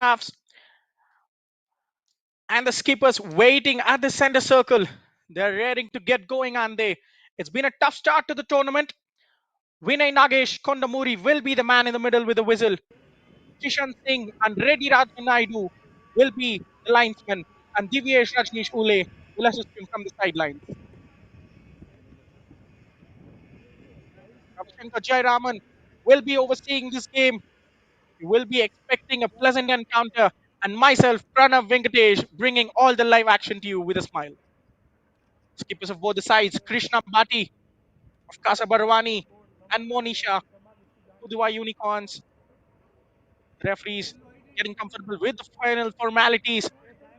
halves. And the skippers waiting at the center circle. They're ready to get going, and it's been a tough start to the tournament. Vinay Nagesh Kondamuri will be the man in the middle with a whistle. Kishan Singh and Reddy Rajan Naidu will be the linesmen, and Divyesh Rajneesh Ule will assist him from the sidelines. Ravishankar Jayaraman will be overseeing this game. He will be expecting a pleasant encounter, and myself, Pranav Venkatesh, bringing all the live action to you with a smile. Skippers of both the sides, Krishna Bhati of Casa Barwani and Monisha, Pudhuvai Unicorns, referees getting comfortable with the final formalities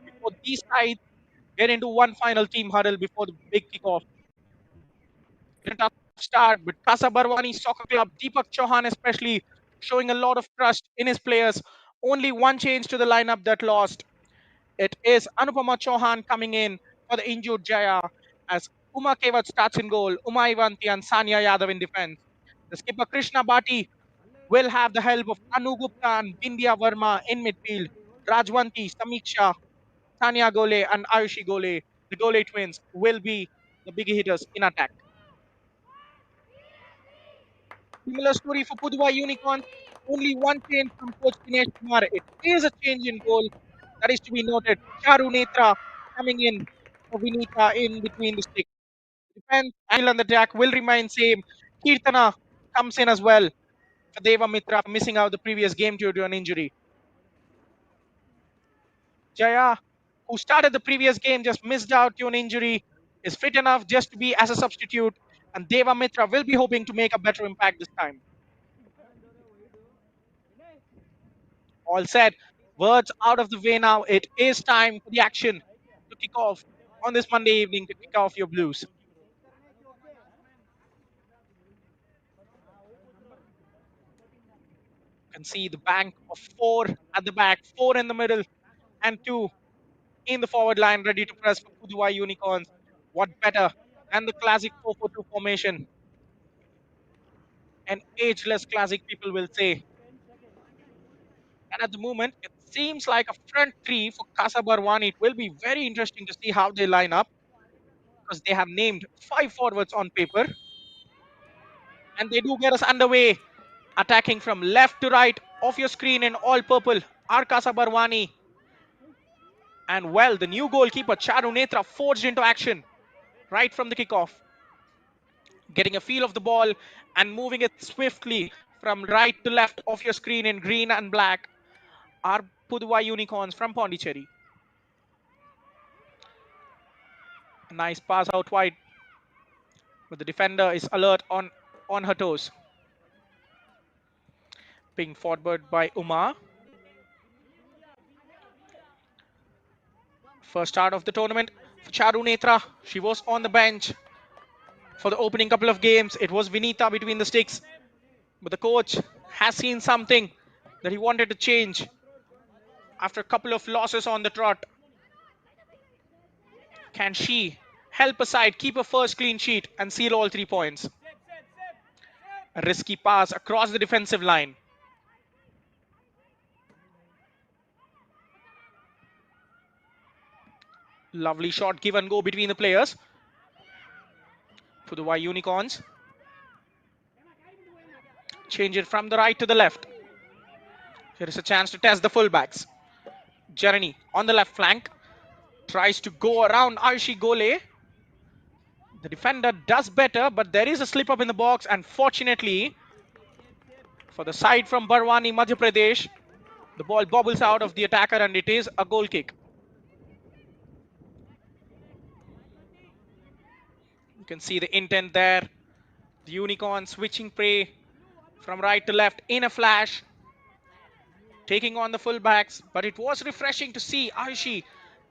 before these sides get into one final team huddle before the big kickoff. It's a tough start, but Casa Barwani Soccer Club, Deepak Chauhan especially, showing a lot of trust in his players. Only one change to the lineup that lost. It is Anupama Chauhan coming in for the injured Jaya as Uma Kevat starts in goal, Uma Ivanti and Sanya Yadav in defense. The skipper Krishna Bhati will have the help of Anu Gupta and Bindya Verma in midfield. Rajwanti, Samiksha, Tanya Gole, and Ayushi Gole, the Gole twins, will be the big hitters in attack. Similar story for Pudhuvai Unicorns. Only one change from coach Dinesh Kumar. It is a change in goal. That is to be noted. Charu Netra coming in for Vinita in between the sticks. Defense and on the attack will remain same. Kirtana comes in as well for Deva Mitra missing out the previous game due to an injury. Jaya, who started the previous game, just missed out to an injury, is fit enough just to be as a substitute, and Deva Mitra will be hoping to make a better impact this time. All set. Words out of the way now. It is time for the action to kick off on this Monday evening to kick off your Blues. You can see the bank of four at the back, four in the middle, and two in the forward line ready to press for Pudhuvai Unicorns. What better than the classic 4-4-2 formation? An ageless classic, people will say. And at the moment, it seems like a front three for Casa Barwani. It will be very interesting to see how they line up because they have named five forwards on paper. And they do get us underway, attacking from left to right of your screen in all purple. Our Casa Barwani. And well, the new goalkeeper, Charu Netra, forged into action right from the kickoff, getting a feel of the ball and moving it swiftly from right to left of your screen in green and black. Our Pudhuvai Unicorns from Pondicherry. A nice pass out wide, but the defender is alert on her toes. Being forward by Uma. First start of the tournament for Charu Netra. She was on the bench for the opening couple of games. It was Vinita between the sticks, but the coach has seen something that he wanted to change after a couple of losses on the trot. Can she help a side keep a first clean sheet and seal all 3 points? A risky pass across the defensive line. Lovely shot, give and go between the players. Pudhuvai Unicorns change it from the right to the left. Here is a chance to test the fullbacks. Jeremy on the left flank tries to go around Ayushi Gole. The defender does better, but there is a slip up in the box, and fortunately for the side from Barwani, Madhya Pradesh, the ball bobbles out of the attacker and it is a goal kick. You can see the intent there. The Unicorn switching prey from right to left in a flash, taking on the fullbacks, but it was refreshing to see Ayushi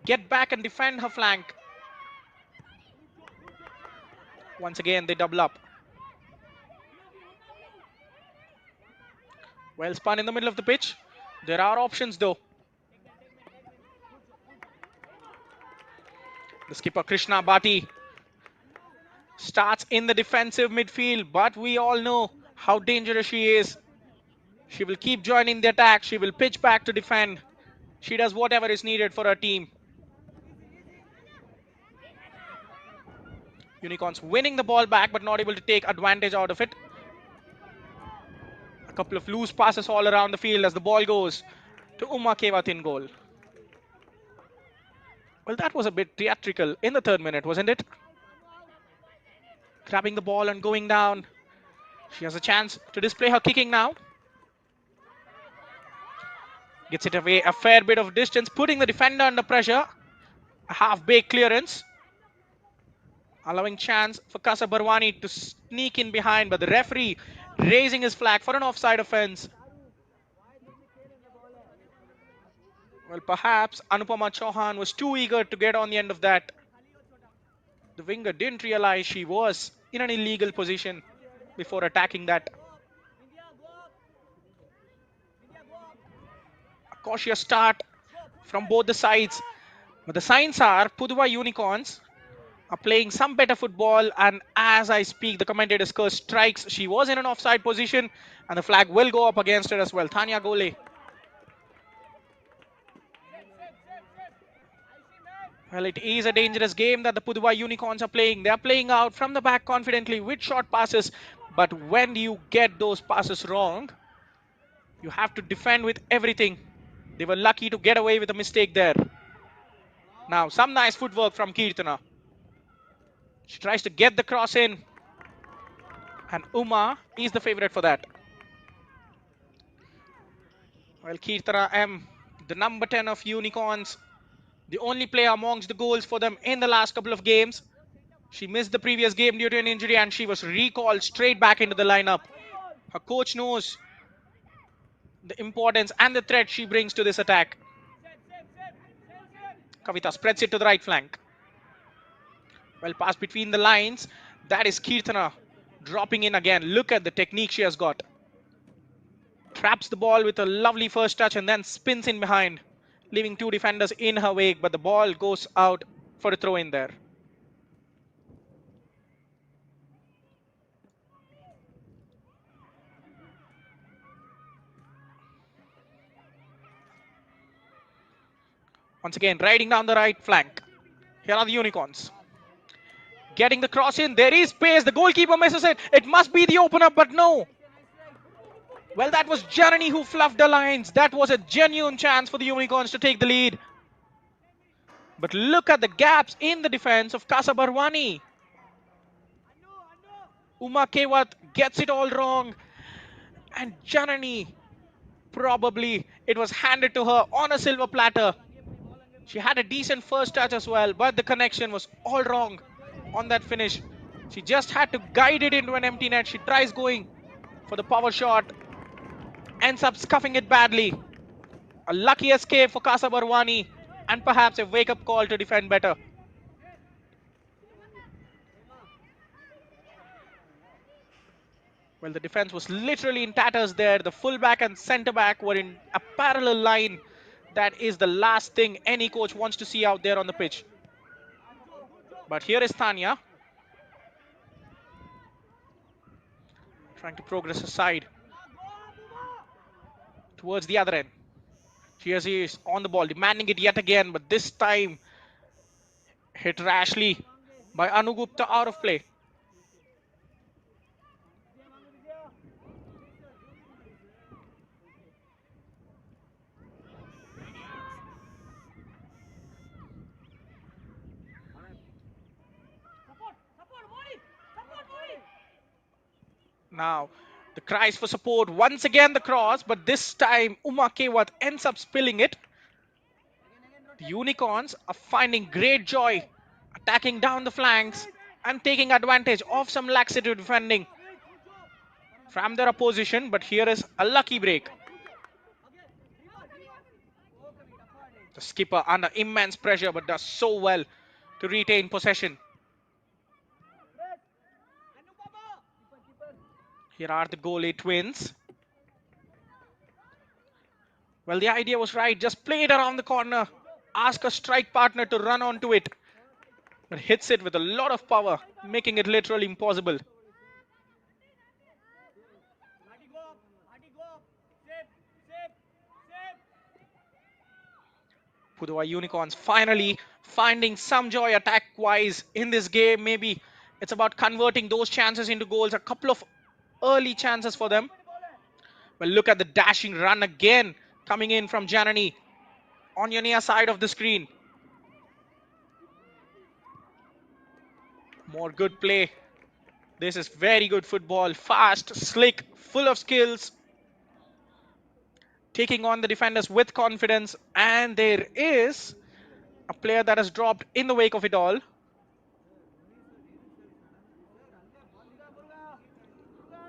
get back and defend her flank. Once again, they double up. Well spun in the middle of the pitch. There are options though. The skipper Krishna Bhati starts in the defensive midfield, but we all know how dangerous she is. She will keep joining the attack. She will pitch back to defend. She does whatever is needed for her team. Unicorns winning the ball back but not able to take advantage out of it. A couple of loose passes all around the field as the ball goes to Uma Kewat in goal. Well, that was a bit theatrical in the third minute, wasn't it? Grabbing the ball and going down. She has a chance to display her kicking now. Gets it away a fair bit of distance, putting the defender under pressure. A half-baked clearance, allowing chance for Casa Barwani to sneak in behind, but the referee raising his flag for an offside offence. Well, perhaps Anupama Chauhan was too eager to get on the end of that. The winger didn't realize she was in an illegal position before attacking that. A cautious start from both the sides, but the signs are Pudhuvai Unicorns are playing some better football, and as I speak, the commentator's curse strikes. She was in an offside position, and the flag will go up against her as well. Tanya Gole. Well, it is a dangerous game that the Pudhuvai Unicorns are playing. They are playing out from the back confidently with short passes, but when you get those passes wrong, you have to defend with everything. They were lucky to get away with a mistake there. Now, some nice footwork from Kirtana. She tries to get the cross in, and Uma is the favorite for that. Well, Kirtana M, the number 10 of Unicorns, the only player amongst the goals for them in the last couple of games. She missed the previous game due to an injury and she was recalled straight back into the lineup. Her coach knows the importance and the threat she brings to this attack. Kavita spreads it to the right flank. Well, pass between the lines. That is Kirtana dropping in again. Look at the technique she has got. Traps the ball with a lovely first touch and then spins in behind, leaving two defenders in her wake, but the ball goes out for a throw in there. Once again, riding down the right flank. Here are the Unicorns. Getting the cross in. There is space. The goalkeeper misses it. It must be the opener, but no. Well, that was Janani who fluffed the lines. That was a genuine chance for the Unicorns to take the lead. But look at the gaps in the defense of Casa Barwani. Uma Kewat gets it all wrong. And Janani, probably it was handed to her on a silver platter. She had a decent first touch as well, but the connection was all wrong on that finish. She just had to guide it into an empty net. She tries going for the power shot, ends up scuffing it badly. A lucky escape for Casa Barwani and perhaps a wake-up call to defend better. Well, the defense was literally in tatters there. The fullback and centre-back were in a parallel line. That is the last thing any coach wants to see out there on the pitch. But here is Tanya trying to progress aside towards the other end. Here she is on the ball, demanding it yet again, but this time hit rashly by Anu Gupta out of play. Now, the cries for support. Once again, the cross, but this time Uma Kewat ends up spilling it. The Unicorns are finding great joy attacking down the flanks and taking advantage of some laxity defending from their opposition. But here is a lucky break. The skipper under immense pressure but does so well to retain possession. Here are the goalie twins. Well, the idea was right. Just play it around the corner. Ask a strike partner to run onto it. But hits it with a lot of power, making it literally impossible. Pudhuvai Unicorns finally finding some joy attack-wise in this game. Maybe it's about converting those chances into goals. A couple of early chances for them. Well, look at the dashing run again coming in from Janani on your near side of the screen. More good play. This is very good football. Fast, slick, full of skills. Taking on the defenders with confidence. And there is a player that has dropped in the wake of it all.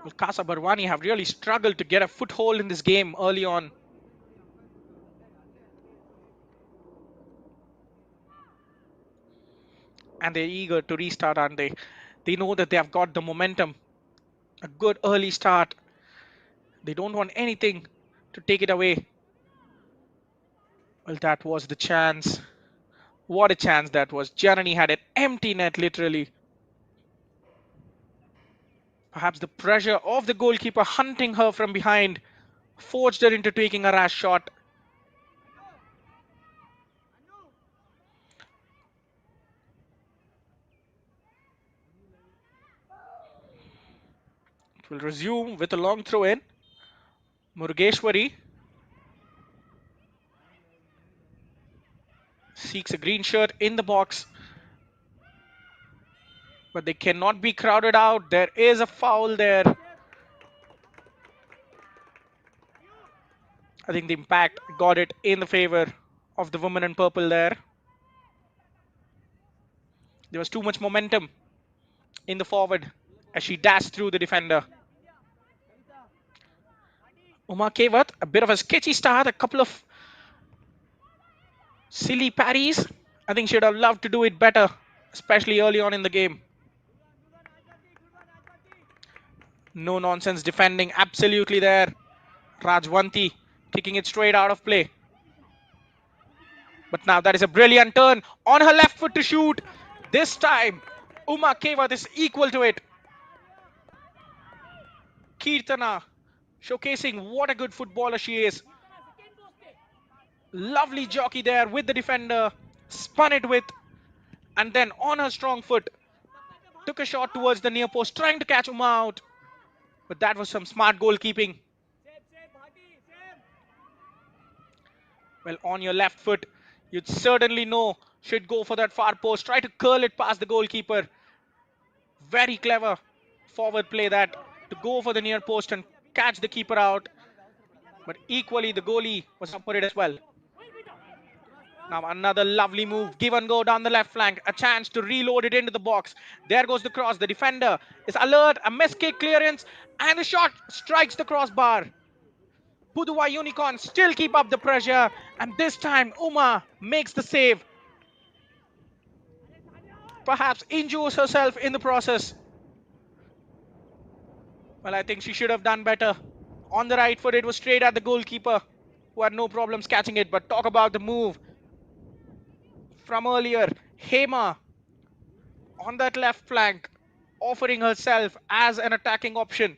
Well, Casa Barwani have really struggled to get a foothold in this game early on. And they're eager to restart, aren't they? They know that they have got the momentum. A good early start. They don't want anything to take it away. Well, that was the chance. What a chance that was. Janani had an empty net, literally. Perhaps the pressure of the goalkeeper hunting her from behind forced her into taking a rash shot. It will resume with a long throw in. Murugeshwari seeks a green shirt in the box. But they cannot be crowded out. There is a foul there. I think the impact got it in the favor of the woman in purple there. There was too much momentum in the forward as she dashed through the defender. Uma Kevat, a bit of a sketchy start, a couple of silly parries. I think she would have loved to do it better, especially early on in the game. No nonsense defending, absolutely there. Rajwanti kicking it straight out of play. But now that is a brilliant turn on her left foot to shoot. This time, Uma Kevat is equal to it. Kirtana showcasing what a good footballer she is. Lovely jockey there with the defender. Spun it with, and then on her strong foot, took a shot towards the near post, trying to catch Uma out. But that was some smart goalkeeping. Well, on your left foot, you'd certainly know should go for that far post. Try to curl it past the goalkeeper. Very clever forward play that to go for the near post and catch the keeper out. But equally, the goalie was up for it as well. Now another lovely move. Give and go down the left flank. A chance to reload it into the box. There goes the cross. The defender is alert. A miss kick clearance. And the shot strikes the crossbar. Pudhuvai Unicorns still keep up the pressure. And this time, Uma makes the save. Perhaps injures herself in the process. Well, I think she should have done better. On the right foot, it was straight at the goalkeeper, who had no problems catching it. But talk about the move from earlier. Hema on that left flank, offering herself as an attacking option.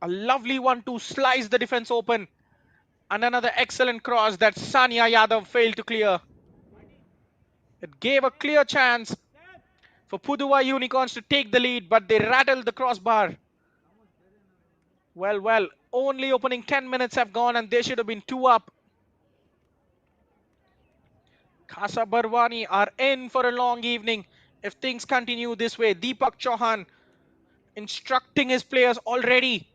A lovely one to slice the defense open. And another excellent cross that Sania Yadav failed to clear. It gave a clear chance for Pudhuvai Unicorns to take the lead, but they rattled the crossbar. Well, only opening 10 minutes have gone and they should have been 2 up. Casa Barwani are in for a long evening if things continue this way. Deepak Chauhan instructing his players already.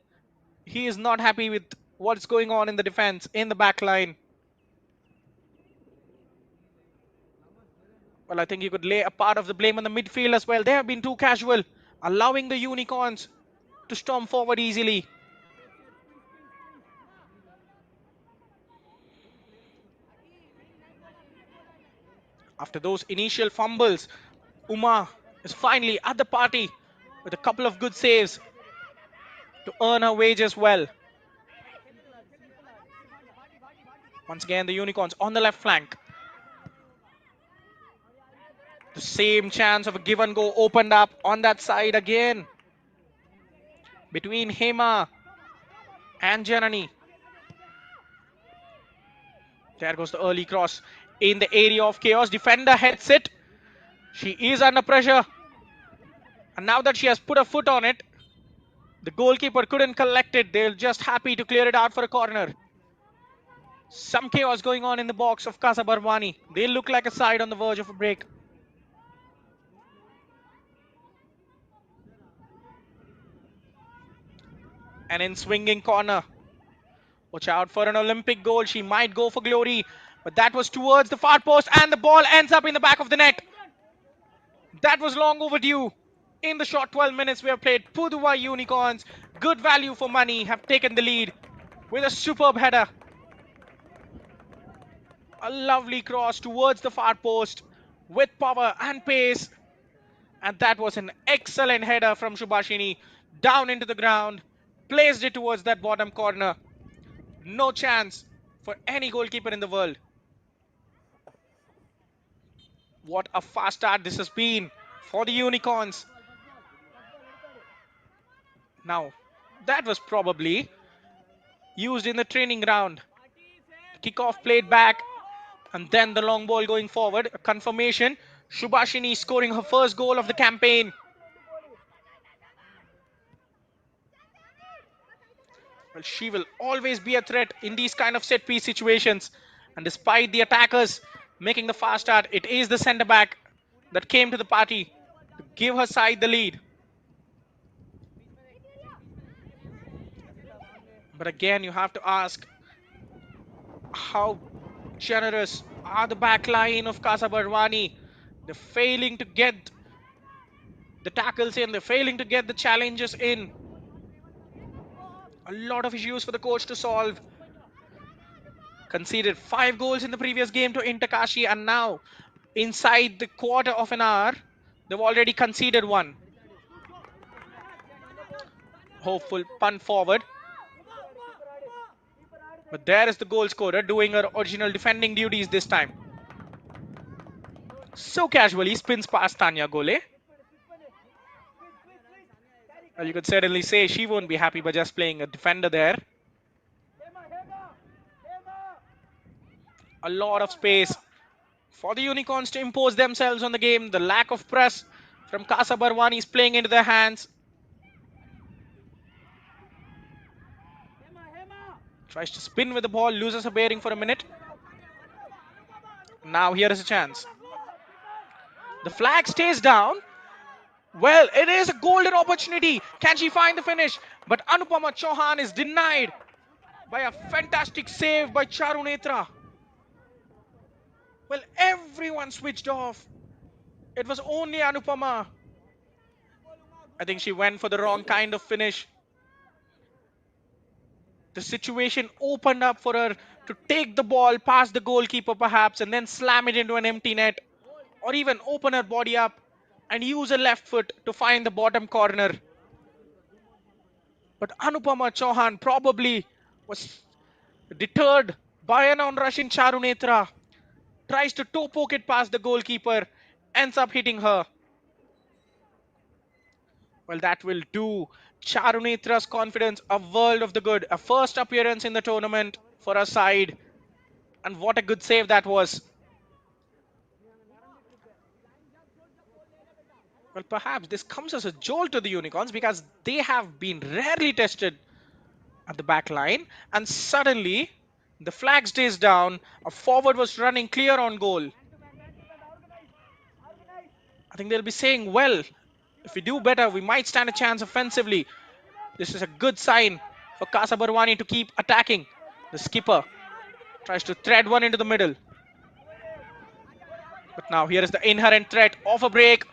He is not happy with what's going on in the defense, in the back line. Well, I think you could lay a part of the blame on the midfield as well. They have been too casual, allowing the Unicorns to storm forward easily. After those initial fumbles, Uma is finally at the party with a couple of good saves to earn her wages well. Once again, the Unicorns on the left flank. The same chance of a give and go opened up on that side again. Between Hema and Janani. There goes the early cross in the area of chaos. Defender heads it. She is under pressure. And now that she has put a foot on it, the goalkeeper couldn't collect it. They're just happy to clear it out for a corner. Some chaos going on in the box of Casa Barwani. They look like a side on the verge of a break. And in swinging corner. Watch out for an Olympic goal. She might go for glory. But that was towards the far post. And the ball ends up in the back of the net. That was long overdue. In the short 12 minutes we have played, Pudhuvai Unicorns, good value for money, have taken the lead with a superb header. A lovely cross towards the far post with power and pace. And that was an excellent header from Shubhashini down into the ground. Placed it towards that bottom corner. No chance for any goalkeeper in the world. What a fast start this has been for the Unicorns. Now, that was probably used in the training ground. Kickoff played back, and then the long ball going forward. A confirmation. Shubhashini scoring her first goal of the campaign. Well, she will always be a threat in these kind of set piece situations. And despite the attackers making the fast start, it is the centre back that came to the party to give her side the lead. But again, you have to ask, how generous are the back line of Casa Barwani? They're failing to get the tackles in, they're failing to get the challenges in. A lot of issues for the coach to solve. Conceded 5 goals in the previous game to Intakashi, and now inside the quarter of an hour they've already conceded 1. Hopeful punt forward, but there is the goal scorer doing her original defending duties this time. So casually spins past Tanya Gole. Well, you could certainly say she won't be happy by just playing a defender there. A lot of space for the Unicorns to impose themselves on the game. The lack of press from Casa Barwani is playing into their hands. Tries to spin with the ball, loses her bearing for a minute. Now here is a chance. The flag stays down. Well, it is a golden opportunity. Can she find the finish? But Anupama Chauhan is denied by a fantastic save by Charunetra. Well, everyone switched off. It was only Anupama. I think she went for the wrong kind of finish. The situation opened up for her to take the ball past the goalkeeper perhaps and then slam it into an empty net, or even open her body up and use her left foot to find the bottom corner. But Anupama Chauhan probably was deterred by an on-rushing Charunetra. Tries to toe poke it past the goalkeeper, ends up hitting her. Well, that will do Charunetra's confidence a world of the good. A first appearance in the tournament for her side. And what a good save that was. Well, perhaps this comes as a jolt to the Unicorns because they have been rarely tested at the back line. And suddenly, the flag stays down. A forward was running clear on goal. I think they'll be saying, well, if we do better, we might stand a chance offensively. This is a good sign for Casa Barwani to keep attacking. The skipper tries to thread one into the middle. But now here is the inherent threat of a break.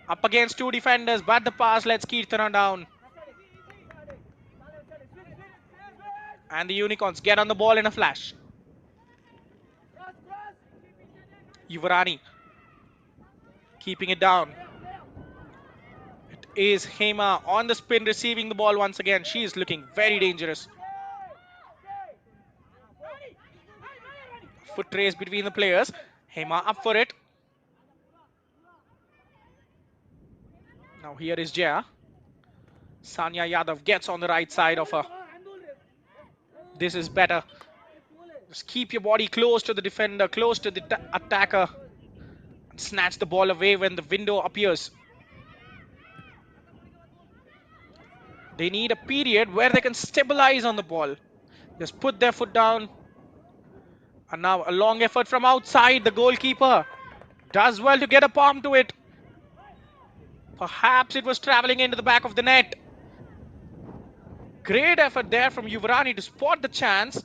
Up against 2 defenders, but the pass lets Kirtana down. And the Unicorns get on the ball in a flash. Yuvarani keeping it down. It is Hema on the spin, receiving the ball once again. She is looking very dangerous. Foot race between the players. Hema up for it. Now here is Jaya. Sanya Yadav gets on the right side of her. This is better. Just keep your body close to the defender, close to the attacker, and snatch the ball away when the window appears. They need a period where they can stabilize on the ball. Just put their foot down. And now a long effort from outside. The goalkeeper does well to get a palm to it. Perhaps it was traveling into the back of the net. Great effort there from Yuvrani to spot the chance.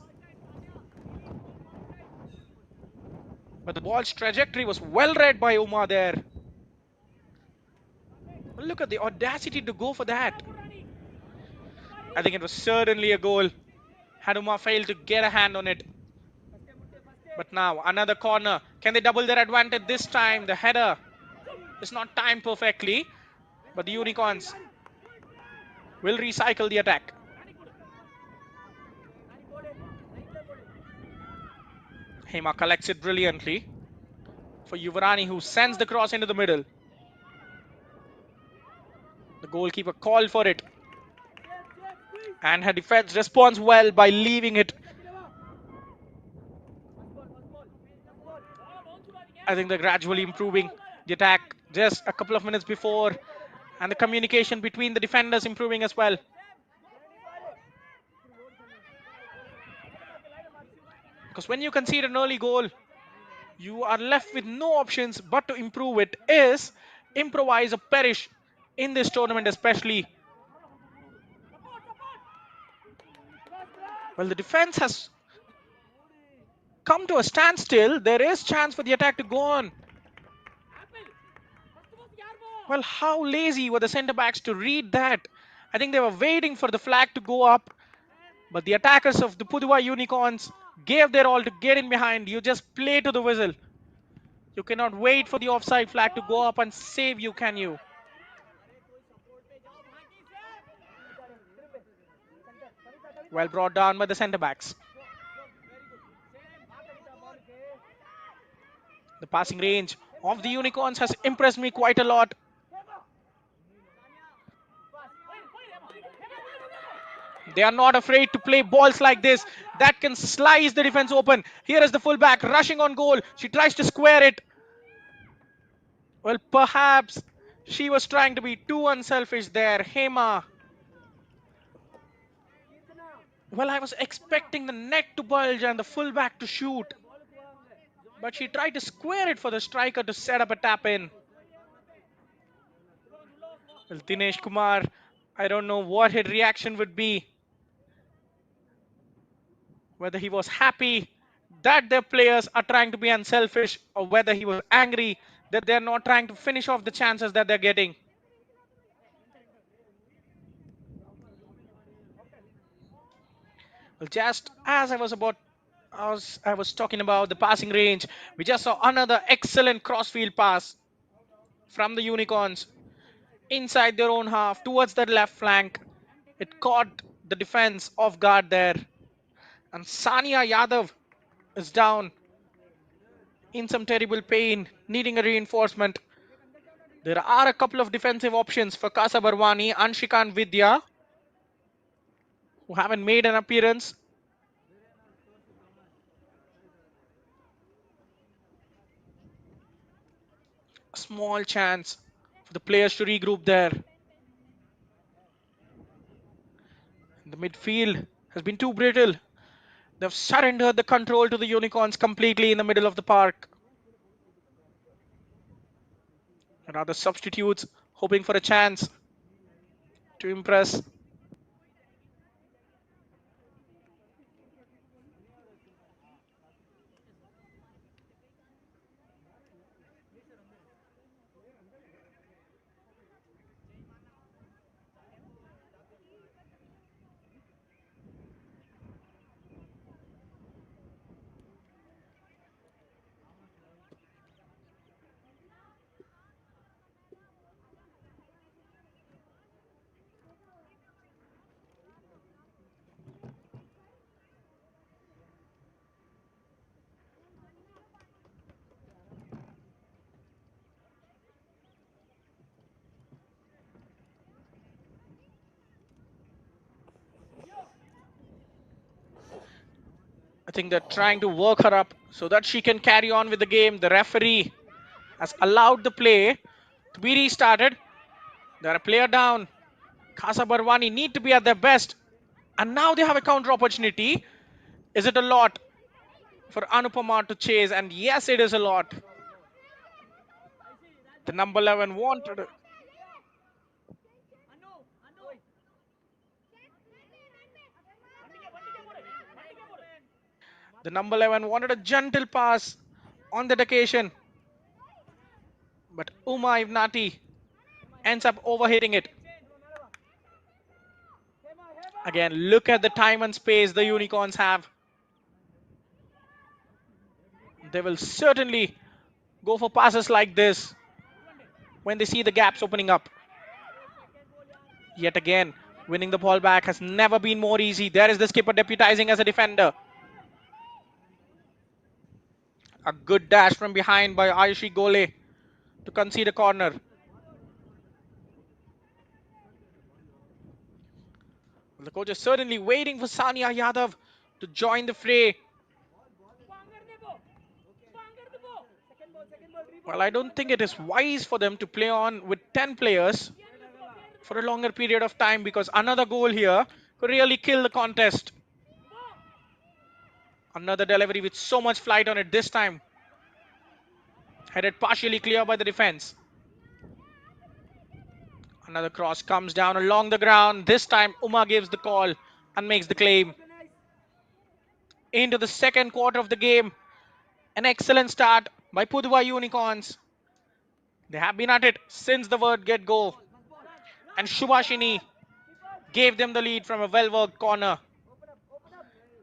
But the ball's trajectory was well read by Umar there. Look at the audacity to go for that. I think it was certainly a goal. Had Umar failed to get a hand on it. But now another corner. Can they double their advantage this time? The header is not timed perfectly. But the Unicorns will recycle the attack. Hema collects it brilliantly for Yuvrani, who sends the cross into the middle. The goalkeeper called for it. And her defense responds well by leaving it. I think they're gradually improving the attack just a couple of minutes before. And the communication between the defenders improving as well. Because when you concede an early goal, you are left with no options but to improve it. Is improvise or perish in this tournament especially. Well, the defense has come to a standstill. There is chance for the attack to go on. Well, how lazy were the centre backs to read that? I think they were waiting for the flag to go up. But the attackers of the Pudhuvai Unicorns gave their all to get in behind. You just play to the whistle. You cannot wait for the offside flag to go up and save you, can you? Well brought down by the centre backs. The passing range of the Unicorns has impressed me quite a lot. They are not afraid to play balls like this that can slice the defense open. Here is the fullback rushing on goal. She tries to square it. Well, perhaps she was trying to be too unselfish there. Hema. Well, I was expecting the net to bulge and the fullback to shoot. But she tried to square it for the striker to set up a tap in. Well, Dinesh Kumar, I don't know what his reaction would be. Whether he was happy that their players are trying to be unselfish or whether he was angry that they're not trying to finish off the chances that they're getting. Well, just as I was talking about the passing range, we just saw another excellent crossfield pass from the Unicorns inside their own half towards the left flank. It caught the defense off guard there. And Sania Yadav is down in some terrible pain, needing a reinforcement. There are a couple of defensive options for Casa Barwani, Anshika and Vidya, who haven't made an appearance. A small chance for the players to regroup there. The midfield has been too brittle. They've surrendered the control to the Unicorns completely in the middle of the park. And other substitutes hoping for a chance to impress. I think they're trying to work her up so that she can carry on with the game. The referee has allowed the play to be restarted. They're a player down. Casa Barwani need to be at their best. And now they have a counter opportunity. Is it a lot for Anupama to chase? And yes, it is a lot. The number 11 wanted. The number 11 wanted a gentle pass on that occasion. But Uma Ivnati ends up overhitting it. Again, look at the time and space the Unicorns have. They will certainly go for passes like this when they see the gaps opening up. Yet again, winning the ball back has never been more easy. There is the skipper deputizing as a defender. A good dash from behind by Ayushi Gole to concede a corner. The coach is certainly waiting for Sania Yadav to join the fray. Well, I don't think it is wise for them to play on with 10 players for a longer period of time, because another goal here could really kill the contest. Another delivery with so much flight on it this time. Headed partially clear by the defense. Another cross comes down along the ground. This time Uma gives the call and makes the claim. Into the second quarter of the game. An excellent start by Pudhuvai Unicorns. They have been at it since the word get go. And Shubhashini gave them the lead from a well-worked corner.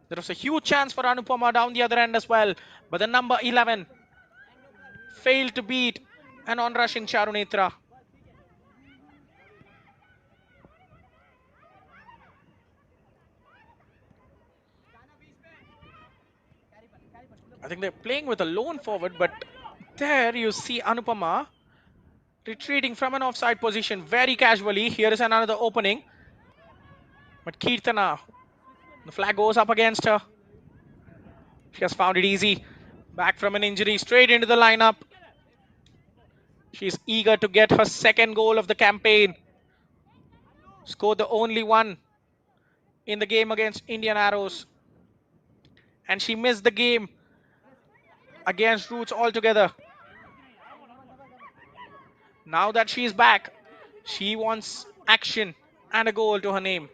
There was a huge chance for Anupama down the other end as well. But the number 11 failed to beat an on-rushing Charunetra. I think they're playing with a lone forward, but there you see Anupama retreating from an offside position very casually. Here is another opening. But Kirtana, the flag goes up against her. She has found it easy. Back from an injury, straight into the lineup. She's eager to get her second goal of the campaign. Scored the only one in the game against Indian Arrows. And she missed the game against Roots altogether. Now that she's back, she wants action and a goal to her name.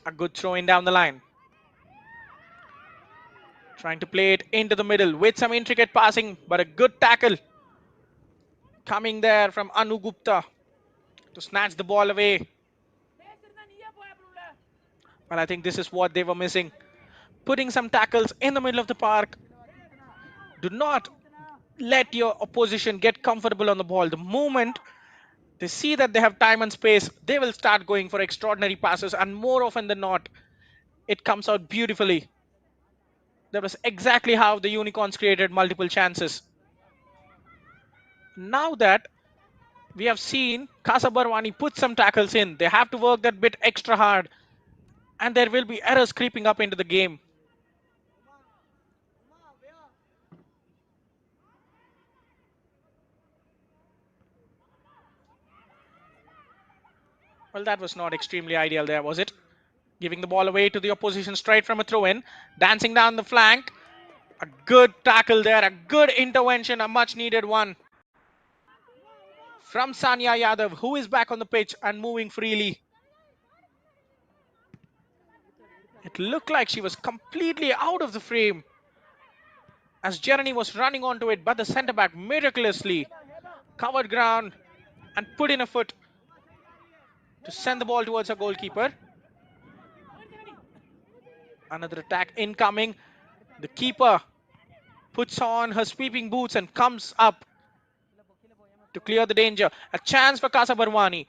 A good throw in down the line. Trying to play it into the middle with some intricate passing, but a good tackle coming there from Anu Gupta to snatch the ball away. Well, I think this is what they were missing. Putting some tackles in the middle of the park. Do not let your opposition get comfortable on the ball. The moment they see that they have time and space, they will start going for extraordinary passes, and more often than not, it comes out beautifully. That was exactly how the Unicorns created multiple chances. Now that we have seen Casa Barwani put some tackles in, they have to work that bit extra hard, and there will be errors creeping up into the game. Well, that was not extremely ideal there, was it? Giving the ball away to the opposition straight from a throw-in. Dancing down the flank. A good tackle there, a good intervention, a much-needed one from Sania Yadav, who is back on the pitch and moving freely. It looked like she was completely out of the frame as Jeremy was running onto it, but the centre-back miraculously covered ground and put in a foot to send the ball towards her goalkeeper. Another attack incoming. The keeper puts on her sweeping boots and comes up to clear the danger. A chance for Casa Barwani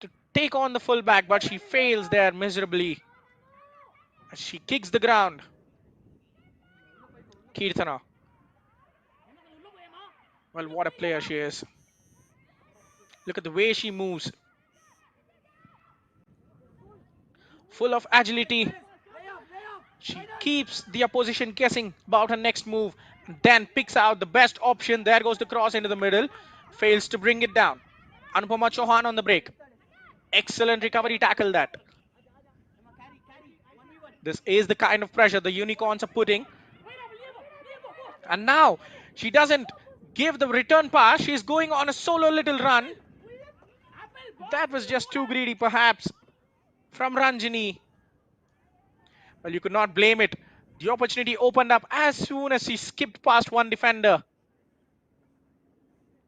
to take on the fullback, but she fails there miserably as she kicks the ground. Kirtana. Well, what a player she is. Look at the way she moves. full of agility. She keeps the opposition guessing about her next move and then picks out the best option. There goes the cross into the middle. Fails to bring it down. Anupama Chauhan on the break. Excellent recovery tackle that. This is the kind of pressure the Unicorns are putting. And now she doesn't give the return pass. She's going on a solo little run. That was just too greedy, perhaps, from Ranjini. Well, you could not blame it. The opportunity opened up as soon as she skipped past one defender.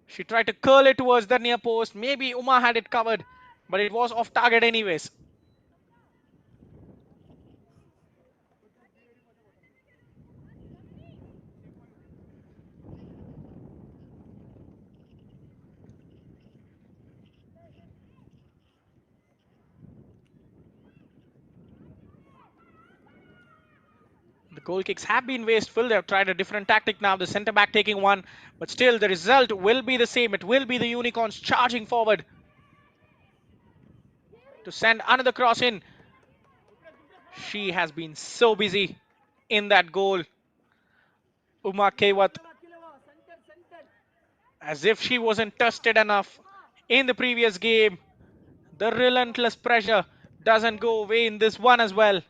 She tried to curl it towards the near post. Maybe Uma had it covered, but it was off target anyways. The goal kicks have been wasteful. They've tried a different tactic now. The centre back taking one, but still the result will be the same. It will be the Unicorns charging forward to send another cross in. She has been so busy in that goal. Uma Kewat, as if she wasn't tested enough in the previous game. The relentless pressure doesn't go away in this one as well.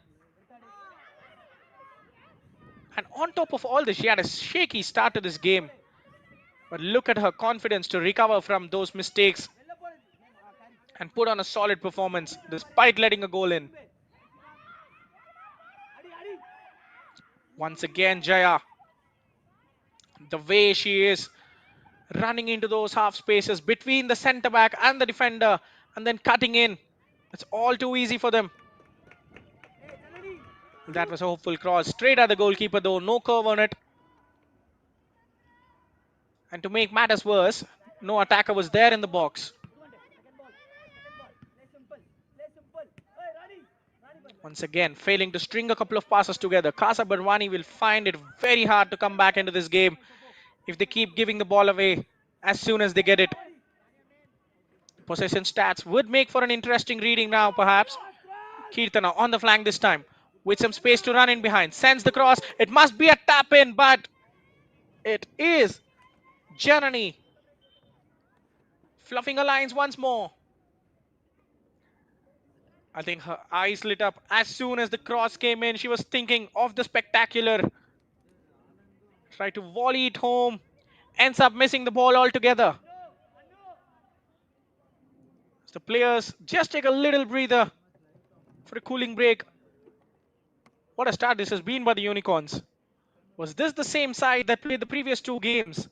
And on top of all this, she had a shaky start to this game. But look at her confidence to recover from those mistakes and put on a solid performance despite letting a goal in. Once again, Jaya, the way she is running into those half spaces between the centre back and the defender and then cutting in. It's all too easy for them. That was a hopeful cross. Straight at the goalkeeper though, no curve on it. And to make matters worse, no attacker was there in the box. Once again, failing to string a couple of passes together. Casa Barwani will find it very hard to come back into this game if they keep giving the ball away as soon as they get it. Possession stats would make for an interesting reading now, perhaps. Kirtana on the flank this time with some space to run in behind. Sends the cross. It must be a tap in, but it is Janani fluffing her lines once more. I think her eyes lit up as soon as the cross came in. She was thinking of the spectacular. Try to volley it home. Ends up missing the ball altogether. So the players just take a little breather for a cooling break. What a start this has been by the Unicorns. Was this the same side that played the previous two games?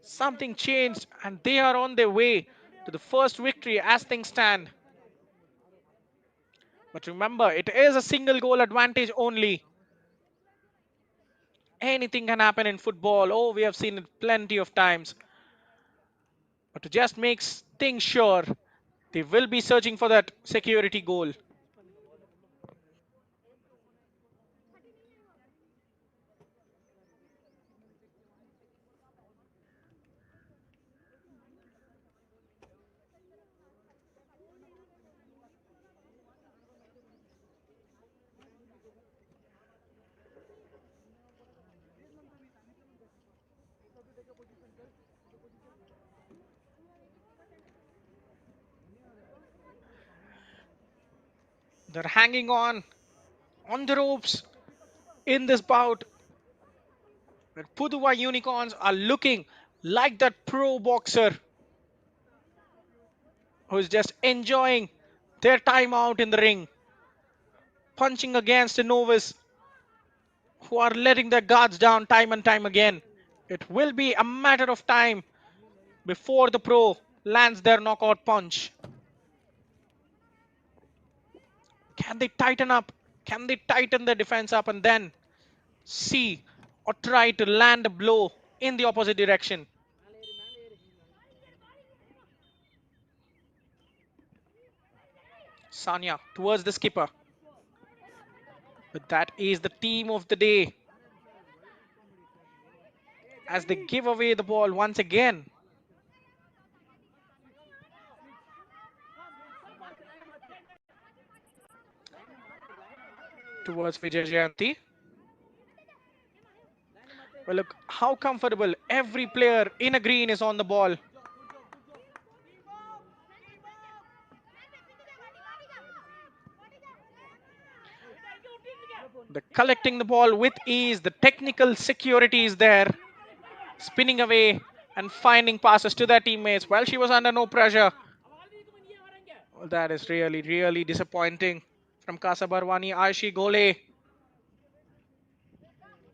Something changed and they are on their way to the first victory as things stand. But remember, it is a single goal advantage only. Anything can happen in football. Oh, we have seen it plenty of times. But to just make things sure, they will be searching for that security goal. They're hanging on the ropes in this bout. But Pudhuvai Unicorns are looking like that pro boxer who's just enjoying their time out in the ring, punching against a novice who are letting their guards down time and time again. It will be a matter of time before the pro lands their knockout punch. Can they tighten up? Can they tighten their defense up and then see or try to land a blow in the opposite direction? Sanya towards the skipper. But that is the team of the day as they give away the ball once again. towards Vijay Jayanti. Well, look how comfortable every player in a green is on the ball. The collecting the ball with ease, the technical security is there, spinning away and finding passes to their teammates while she was under no pressure. Well, that is really, really disappointing from Casa Barwani. Aishi Gole,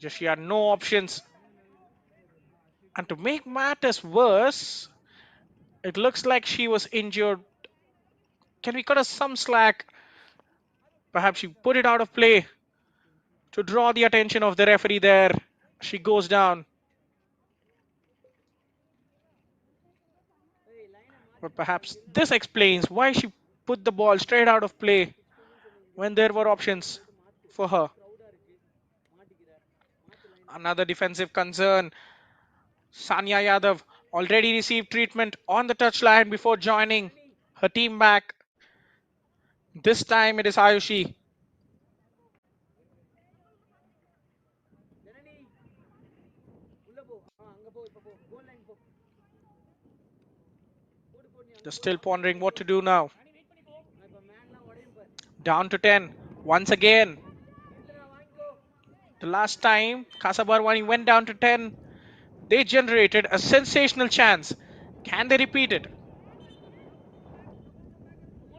just she had no options. And to make matters worse, it looks like she was injured. Can we cut us some slack? Perhaps she put it out of play to draw the attention of the referee there. She goes down. But perhaps this explains why she put the ball straight out of play when there were options for her. Another defensive concern. Sania Yadav already received treatment on the touchline before joining her team back. This time it is Ayushi. They're still pondering what to do now. Down to 10 once again. The last time Casa Barwani went down to 10, they generated a sensational chance. Can they repeat it?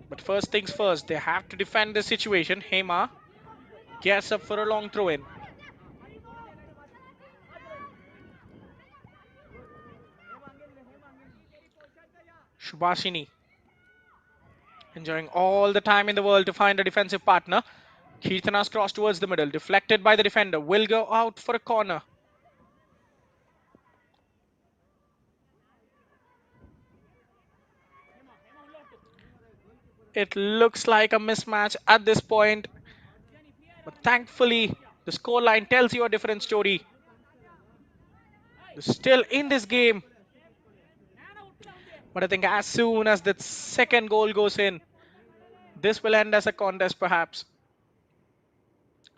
But first things first, they have to defend the situation. Hema gets up for a long throw in. Shubhashini enjoying all the time in the world to find a defensive partner. Kirtana's cross towards the middle, deflected by the defender, will go out for a corner. It looks like a mismatch at this point, but thankfully the scoreline tells you a different story. They're still in this game, but I think as soon as the second goal goes in, this will end as a contest perhaps.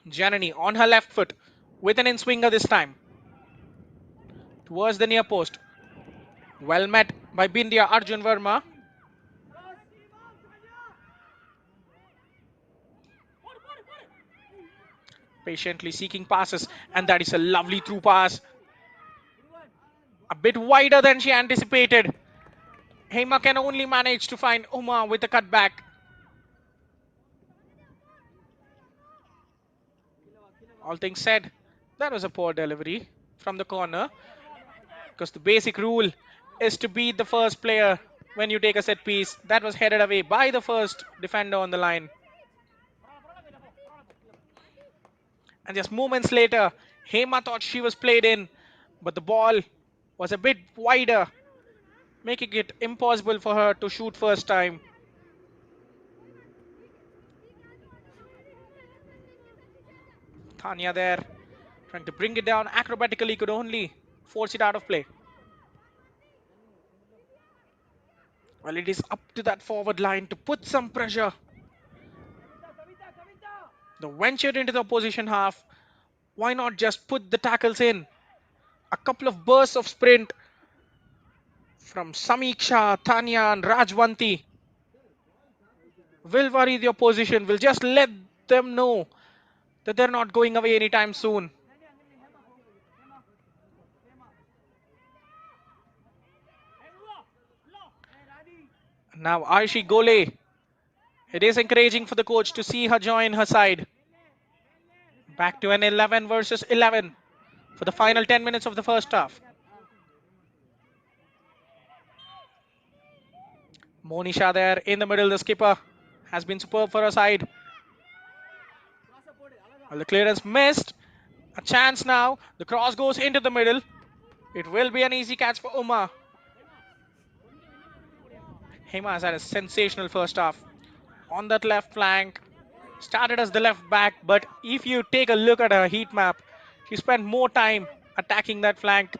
Janani on her left foot with an in-swinger this time. Towards the near post. Well met by Bindia Arjun Verma. Patiently seeking passes, and that is a lovely through pass. A bit wider than she anticipated. Hema can only manage to find Uma with a cutback. All things said, that was a poor delivery from the corner, because the basic rule is to beat the first player when you take a set piece. That was headed away by the first defender on the line. And just moments later, Hema thought she was played in, but the ball was a bit wider, making it impossible for her to shoot first time. Tanya there, trying to bring it down acrobatically, could only force it out of play. Well, it is up to that forward line to put some pressure. They ventured into the opposition half. Why not just put the tackles in? A couple of bursts of sprint from Samiksha, Tanya, and Rajwanti will worry the opposition, will just let them know that they're not going away anytime soon. Now Aishi Gole. It is encouraging for the coach to see her join her side. Back to an 11 versus 11 for the final 10 minutes of the first half. Monisha there in the middle. The skipper has been superb for her side. Well, the clearance missed. A chance now. The cross goes into the middle. It will be an easy catch for Uma. Hema has had a sensational first half. On that left flank, started as the left back, but if you take a look at her heat map, she spent more time attacking that flank,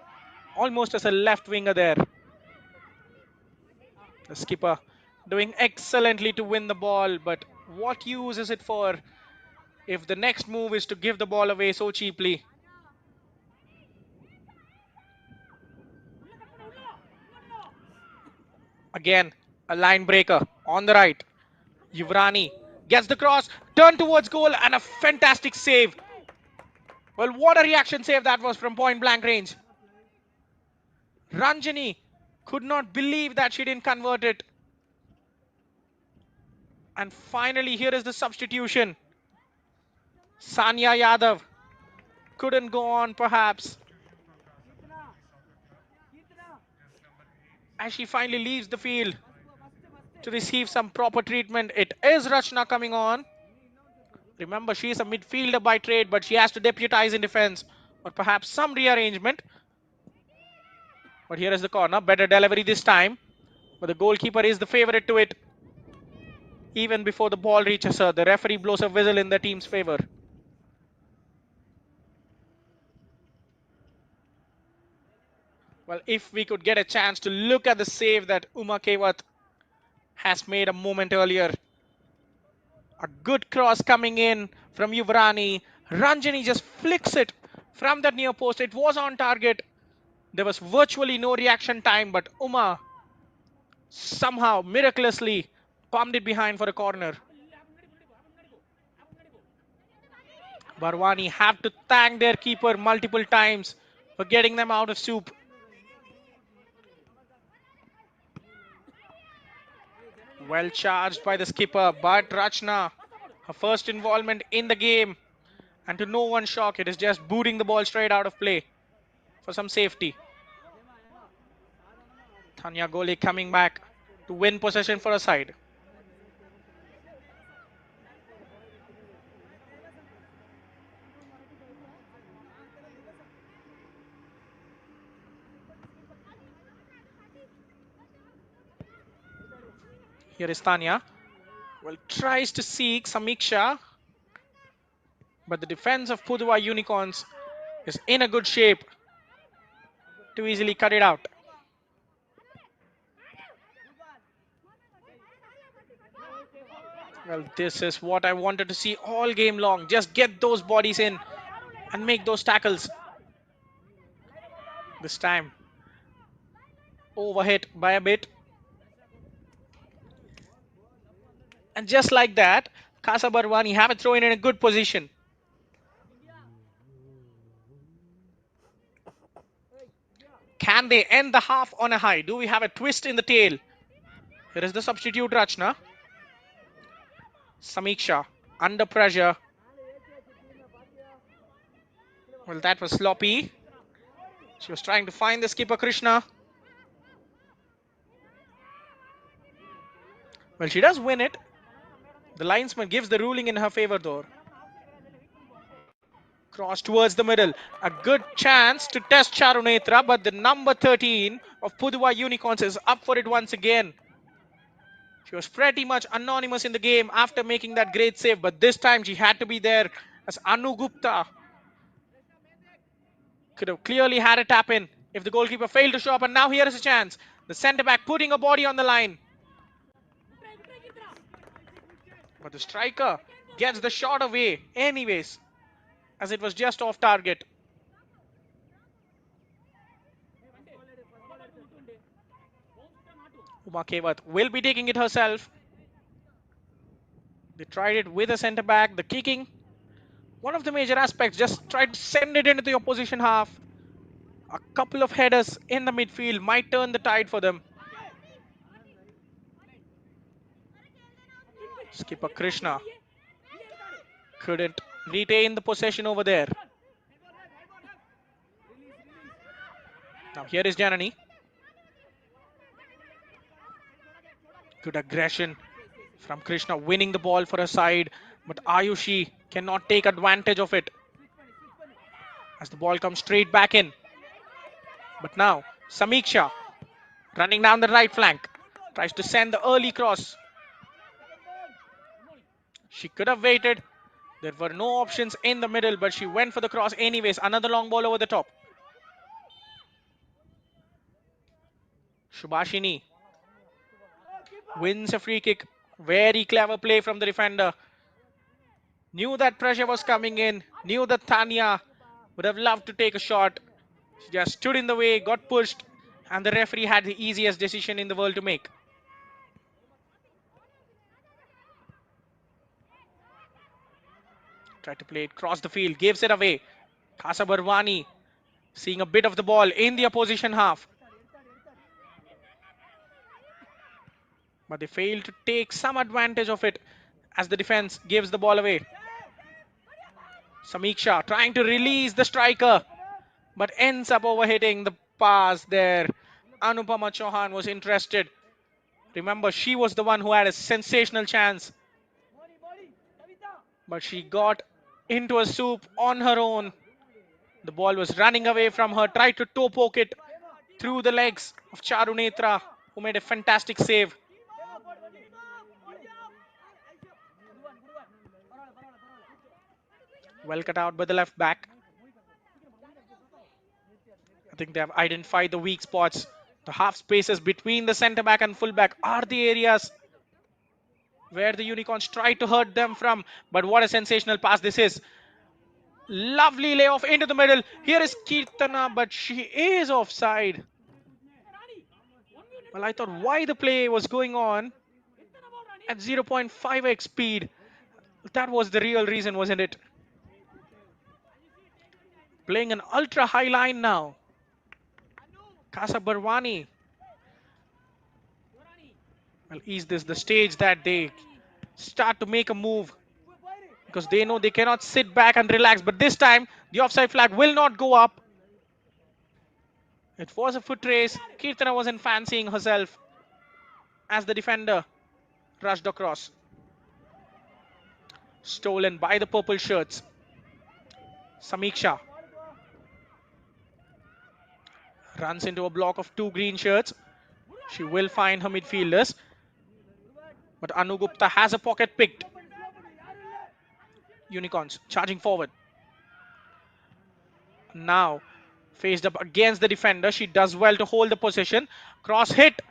almost as a left winger there. The skipper doing excellently to win the ball, but what use is it for if the next move is to give the ball away so cheaply. Again, a line breaker on the right. Yuvrani gets the cross, turn towards goal, and a fantastic save. Well, what a reaction save that was from point blank range. Ranjani could not believe that she didn't convert it. And finally, here is the substitution. Sanya Yadav couldn't go on, perhaps, as she finally leaves the field to receive some proper treatment. It is Rachna coming on. Remember, she is a midfielder by trade, but she has to deputize in defense, or perhaps some rearrangement. But here is the corner. Better delivery this time. But the goalkeeper is the favorite to it. Even before the ball reaches her, the referee blows a whistle in the team's favor. Well, if we could get a chance to look at the save that Uma Kewat has made a moment earlier. A good cross coming in from Yuvrani. Ranjani just flicks it from that near post. It was on target. There was virtually no reaction time, but Uma somehow miraculously palmed it behind for a corner. Barwani have to thank their keeper multiple times for getting them out of soup. Well charged by the skipper, but Rachna, her first involvement in the game, and to no one's shock, it is just booting the ball straight out of play for some safety. Tanya Gole coming back to win possession for a side. Here is Tanya. Well, tries to seek Samiksha, but the defense of Pudhuvai Unicorns is in a good shape to easily cut it out. Well, this is what I wanted to see all game long. Just get those bodies in and make those tackles. This time, overhit by a bit. And just like that, Casa Barwani have a throw in a good position. Can they end the half on a high? Do we have a twist in the tail? Here is the substitute Rachna. Samiksha under pressure. Well, that was sloppy. She was trying to find the skipper Krishna. Well, she does win it. The linesman gives the ruling in her favor though. Cross towards the middle. A good chance to test Charunetra, but the number 13 of Pudhuvai Unicorns is up for it once again. She was pretty much anonymous in the game after making that great save, but this time she had to be there as Anu Gupta could have clearly had a tap in if the goalkeeper failed to show up, and now here is a chance. The centre back putting a body on the line. But the striker gets the shot away anyways, as it was just off target. Uma Kewat will be taking it herself. They tried it with a centre back. The kicking, one of the major aspects, just tried to send it into the opposition half. A couple of headers in the midfield might turn the tide for them. Skipper Krishna couldn't retain the possession over there. Now here is Janani. Good aggression from Krishna, winning the ball for her side, but Ayushi cannot take advantage of it as the ball comes straight back in. But now Samiksha running down the right flank, tries to send the early cross. She could have waited. There were no options in the middle, but she went for the cross anyways. Another long ball over the top. Shubhashini wins a free kick. Very clever play from the defender. Knew that pressure was coming in, knew that Tanya would have loved to take a shot. She just stood in the way, got pushed, and the referee had the easiest decision in the world to make. Tried to play it across the field, gives it away. Casa Barwani seeing a bit of the ball in the opposition half. But they fail to take some advantage of it as the defense gives the ball away. Samiksha trying to release the striker, but ends up overhitting the pass there. Anupama Chauhan was interested. Remember, she was the one who had a sensational chance, but she got into a soup on her own. The ball was running away from her, tried to toe poke it through the legs of Charunetra, who made a fantastic save. Well cut out by the left back. I think they have identified the weak spots. The half spaces between the centre back and full back are the areas where the Unicorns try to hurt them from. But what a sensational pass this is. Lovely layoff into the middle. Here is Kirtana, but she is offside. Well, I thought why the play was going on at 0.5x speed. That was the real reason, wasn't it? Playing an ultra high line now. Casa Barwani. Well, is this the stage that they start to make a move? Because they know they cannot sit back and relax. But this time, the offside flag will not go up. It was a foot race. Kirtana wasn't fancying herself as the defender rushed across. Stolen by the purple shirts. Samiksha runs into a block of two green shirts. She will find her midfielders. But Anu Gupta has a pocket picked. Unicorns charging forward. Now faced up against the defender. She does well to hold the position. Cross hit.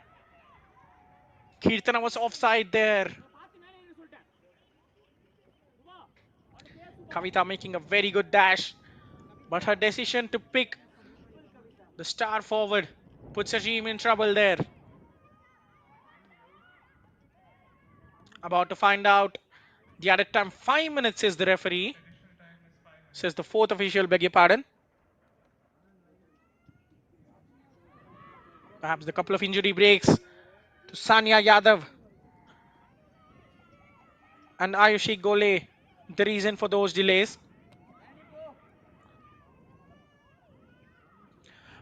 Kirtana was offside there. Kavita making a very good dash. But her decision to pick the star forward puts her team in trouble there. About to find out the added time. 5 minutes says the referee. Says the fourth official, beg your pardon. Perhaps the couple of injury breaks to Sanya Yadav and Ayushi Gole, the reason for those delays.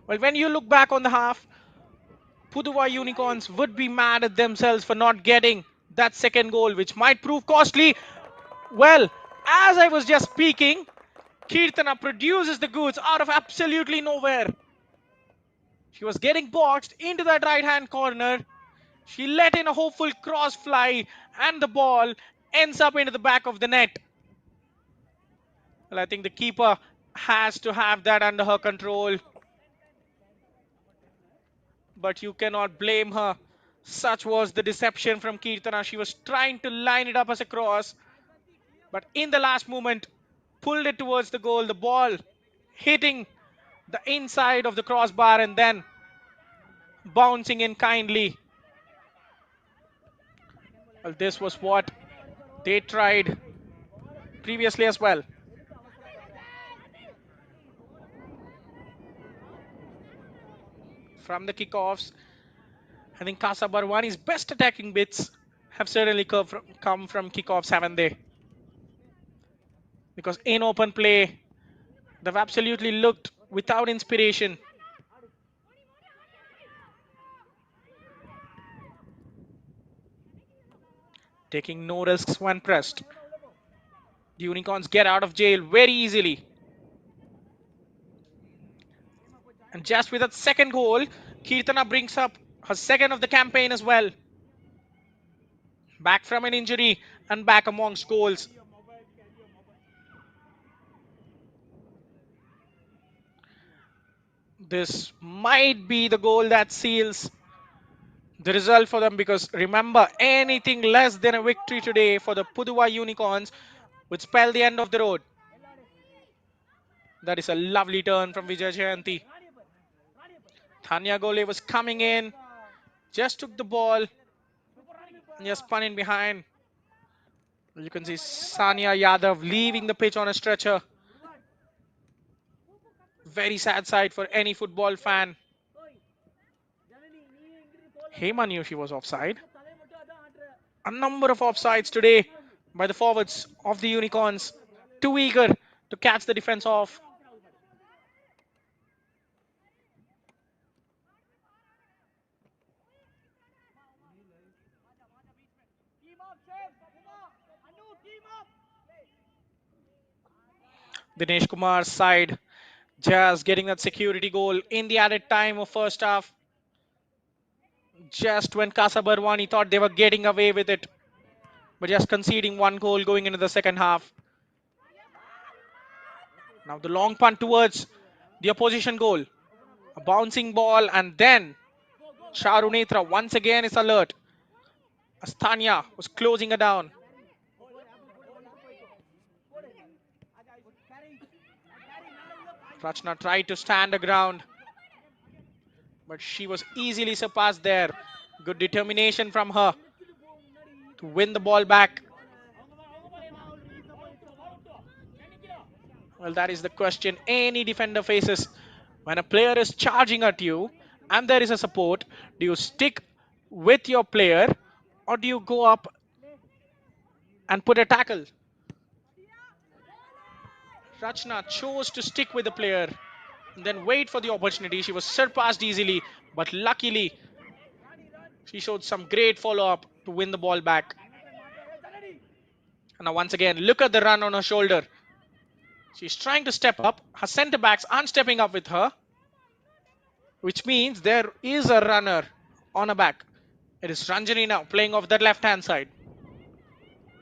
Well, when you look back on the half, Pudhuvai Unicorns would be mad at themselves for not getting that second goal, which might prove costly. Well, as I was just speaking, Kirtana produces the goods out of absolutely nowhere. She was getting boxed into that right-hand corner. She let in a hopeful cross fly, and the ball ends up into the back of the net. Well, I think the keeper has to have that under her control. But you cannot blame her. Such was the deception from Kirtana. She was trying to line it up as a cross, but in the last moment, pulled it towards the goal. The ball hitting the inside of the crossbar and then bouncing in kindly. Well, this was what they tried previously as well. From the kickoffs, I think Casa Barwani's best attacking bits have certainly come from kickoffs, haven't they? Because in open play, they've absolutely looked without inspiration. Taking no risks when pressed. The Unicorns get out of jail very easily. And just with that second goal, Kirtana brings up her second of the campaign as well. Back from an injury and back amongst goals. This might be the goal that seals the result for them, because remember, anything less than a victory today for the Pudhuvai Unicorns would spell the end of the road. That is a lovely turn from Vijay Jayanti. Thanya Gole was coming in, just took the ball, and just spun in behind. You can see Sania Yadav leaving the pitch on a stretcher. Very sad sight for any football fan. Hema knew she was offside. A number of offsides today by the forwards of the Unicorns. Too eager to catch the defense off. Dinesh Kumar's side just getting that security goal in the added time of first half. Just when Casa Barwani thought they were getting away with it, but just conceding one goal going into the second half. Now the long punt towards the opposition goal. A bouncing ball, and then Charunetra once again is alert. Astania was closing it down. Rachna tried to stand the ground, but she was easily surpassed there. Good determination from her to win the ball back. Well, that is the question any defender faces. When a player is charging at you and there is a support, do you stick with your player or do you go up and put a tackle? Rachna chose to stick with the player and then wait for the opportunity. She was surpassed easily, but luckily she showed some great follow-up to win the ball back. And now once again, look at the run on her shoulder. She's trying to step up. Her centre backs aren't stepping up with her, which means there is a runner on her back. It is Ranjani now playing off that left-hand side.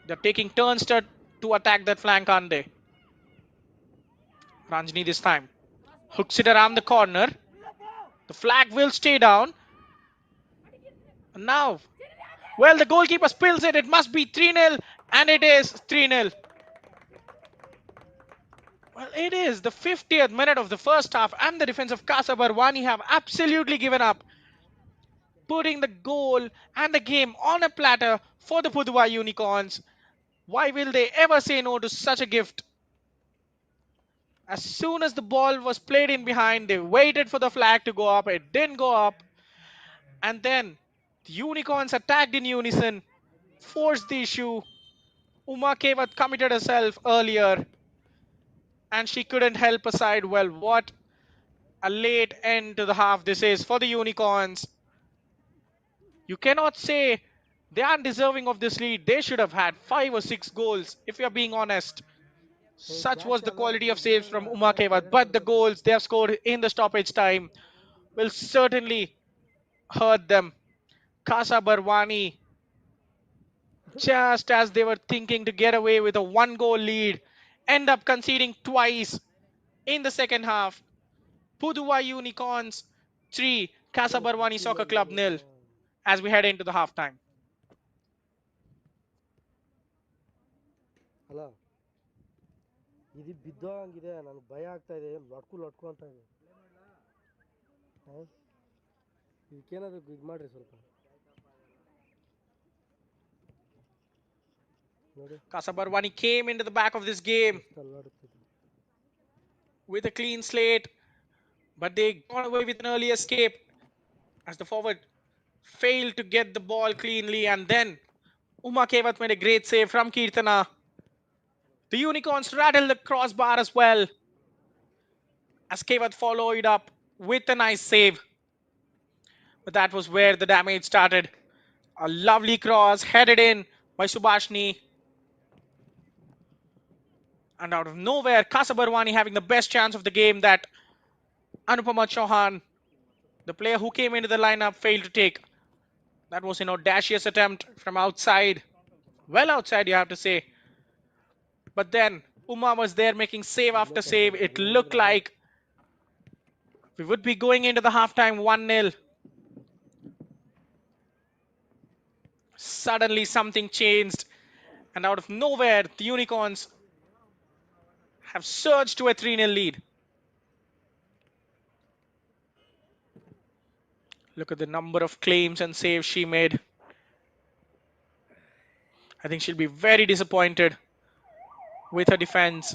They're taking turns to attack that flank, aren't they? Ranjani this time hooks it around the corner. The flag will stay down. And now, well, the goalkeeper spills it. It must be 3-0, and it is 3-0. Well, it is the 50th minute of the first half, and the defense of Casa Barwani have absolutely given up, putting the goal and the game on a platter for the Pudhuvai Unicorns. Why will they ever say no to such a gift? As soon as the ball was played in behind, they waited for the flag to go up. It didn't go up. And then the Unicorns attacked in unison, forced the issue. Uma Kevat committed herself earlier, and she couldn't help aside. Well, what a late end to the half this is for the Unicorns. You cannot say they aren't deserving of this lead. They should have had 5 or 6 goals, if you're being honest. Such was the quality of saves from Uma Kevat. But the goals they have scored in the stoppage time will certainly hurt them. Casa Barwani, just as they were thinking to get away with a 1-goal lead, end up conceding twice in the second half. Pudhuvai Unicorns 3, Casa Barwani Soccer Club 0 as we head into the halftime. ಅಲ್ಲ ಇದು ಬಿದ್ದೋಂಗಿದೆ ನನಗೆ ಭಯ ಆಗ್ತಾ ಇದೆ ಲಟ್ಕು ಅಂತ ಇದೆ ಇದಕ್ಕೇನಾದರೂ ಇದು ಮಾಡಿರಿ ಸ್ವಲ್ಪ ನೋಡಿ. Casa Barwani came into the back of this game with a clean slate, but they got away with an early escape as the forward failed to get the ball cleanly, and then Uma Kevat made a great save from Kirtana. The Unicorns rattled the crossbar as well as Kevat followed up with a nice save. But that was where the damage started. A lovely cross headed in by Subhashni. And out of nowhere, Casa Barwani having the best chance of the game that Anupama Chauhan, the player who came into the lineup, failed to take. That was an audacious attempt from outside. Well outside, you have to say. But then Uma was there making save after save. It looked like we would be going into the halftime 1-0. Suddenly something changed. And out of nowhere, the Unicorns have surged to a 3-0 lead. Look at the number of claims and saves she made. I think she'll be very disappointed with her defense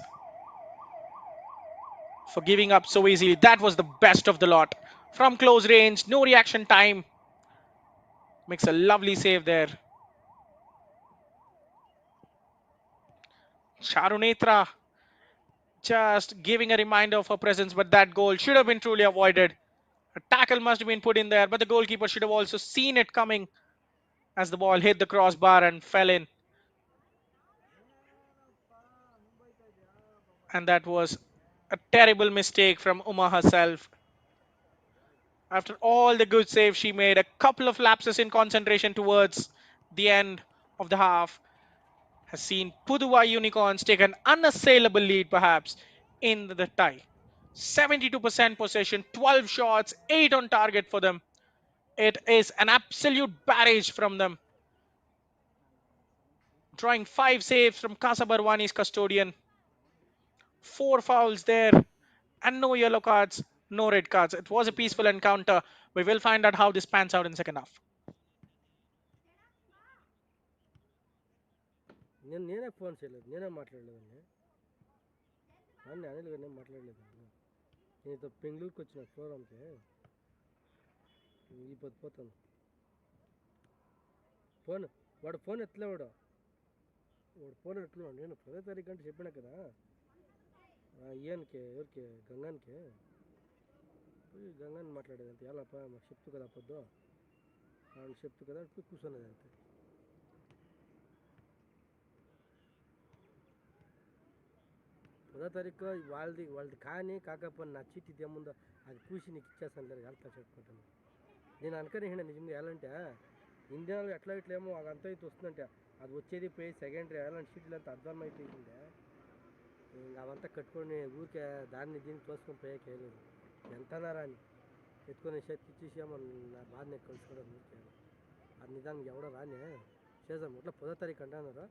for giving up so easily. That was the best of the lot. From close range, no reaction time. Makes a lovely save there. Charunetra just giving a reminder of her presence, but that goal should have been truly avoided. A tackle must have been put in there, but the goalkeeper should have also seen it coming as the ball hit the crossbar and fell in. And that was a terrible mistake from Uma herself. After all the good saves she made, a couple of lapses in concentration towards the end of the half has seen Pudhuvai Unicorns take an unassailable lead, perhaps, in the tie. 72% possession, 12 shots, 8 on target for them. It is an absolute barrage from them. Drawing 5 saves from Casa Barwani's custodian. 4 fouls there, and no yellow cards, no red cards. It was a peaceful encounter. We will find out how this pans out in the second half. నేనే phone చేయలేదు, నేనే మాట్లాడలేదండి. అనిల్ గారిని మాట్లాడలేదు. నేను బెంగళూరుకి వచ్చిన ప్రోగ్రామ్కి వెళ్ళిపోతాను. వాడు ఫోన్ ఎత్తలేవాడు. నేను 10వ తారీఖు అంటే చెప్పినా కదా ఈయనకి, ఎవరికి, గంగానికి. గంగాని మాట్లాడేదంతే. ఎలాప మాకు చెప్తూ కదా పొద్దు అని చెప్తూ కదా కూర్చున్నది అంతే. 10వ తారీఖు వాళ్ళది కాకపోతే నా చీటీ ఏముందో అది పూసి నీకు ఇచ్చేస్తాను లేదు వెళ్తా చెప్పుకుంటాను. నేను అనుకని నిజంగా వెళ్ళంటే ఇండియాలో ఎట్లా ఇట్లేమో అదంతా అయితే వస్తుందంటే అది వచ్చేది పోయి సెకండరీ అలాంటి సీట్లు అంతా అర్థం అయిపోయిందే. అవంతా కట్టుకొని ఊరికే దాన్ని దీన్ని తోసుకొని పోయాక వేయలేదు. ఎంతనారా అని ఎత్తుకొని ఇచ్చేసేమో నా బాధని కలుసుకోవడం ఊరికే అది నిదానికి ఎవడో రానే చేద్దాం. ఇట్లా 10వ తారీఖు అంటున్నారు.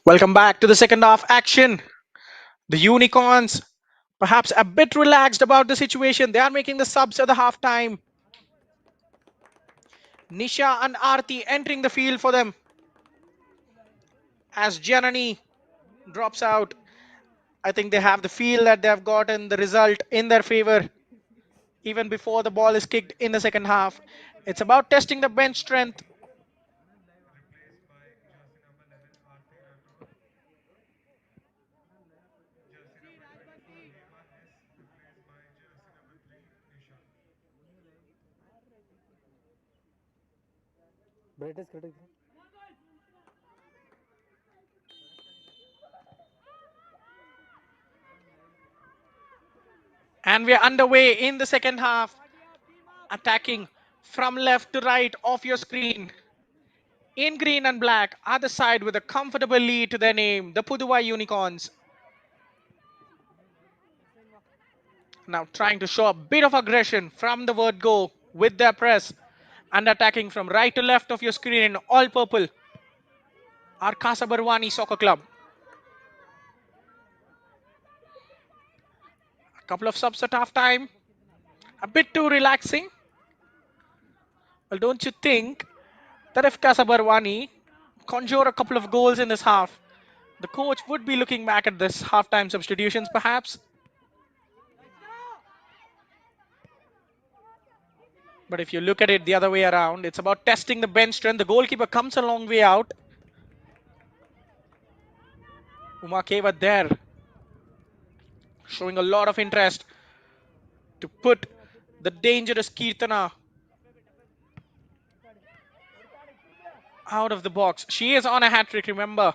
Welcome back to the second half action. The Unicorns, perhaps a bit relaxed about the situation. They are making the subs at the halftime. Nisha and Arti entering the field for them as Janani drops out. I think they have the feel that they have gotten the result in their favor even before the ball is kicked in the second half. It's about testing the bench strength. Brightness correct. And we're underway in the second half, attacking from left to right of your screen. In green and black are the side with a comfortable lead to their name, the Pudhuvai Unicorns. Now trying to show a bit of aggression from the word go with their press and attacking from right to left of your screen in all purple are Casa Barwani Soccer Club. A couple of subs at half time, a bit too relaxing. Well, don't you think that if Casa Barwani conjure a couple of goals in this half, the coach would be looking back at this halftime substitutions perhaps? But if you look at it the other way around, it's about testing the bench strength. The goalkeeper comes a long way out. Uma Keva there, showing a lot of interest to put the dangerous Kirtana out of the box. She is on a hat trick, remember.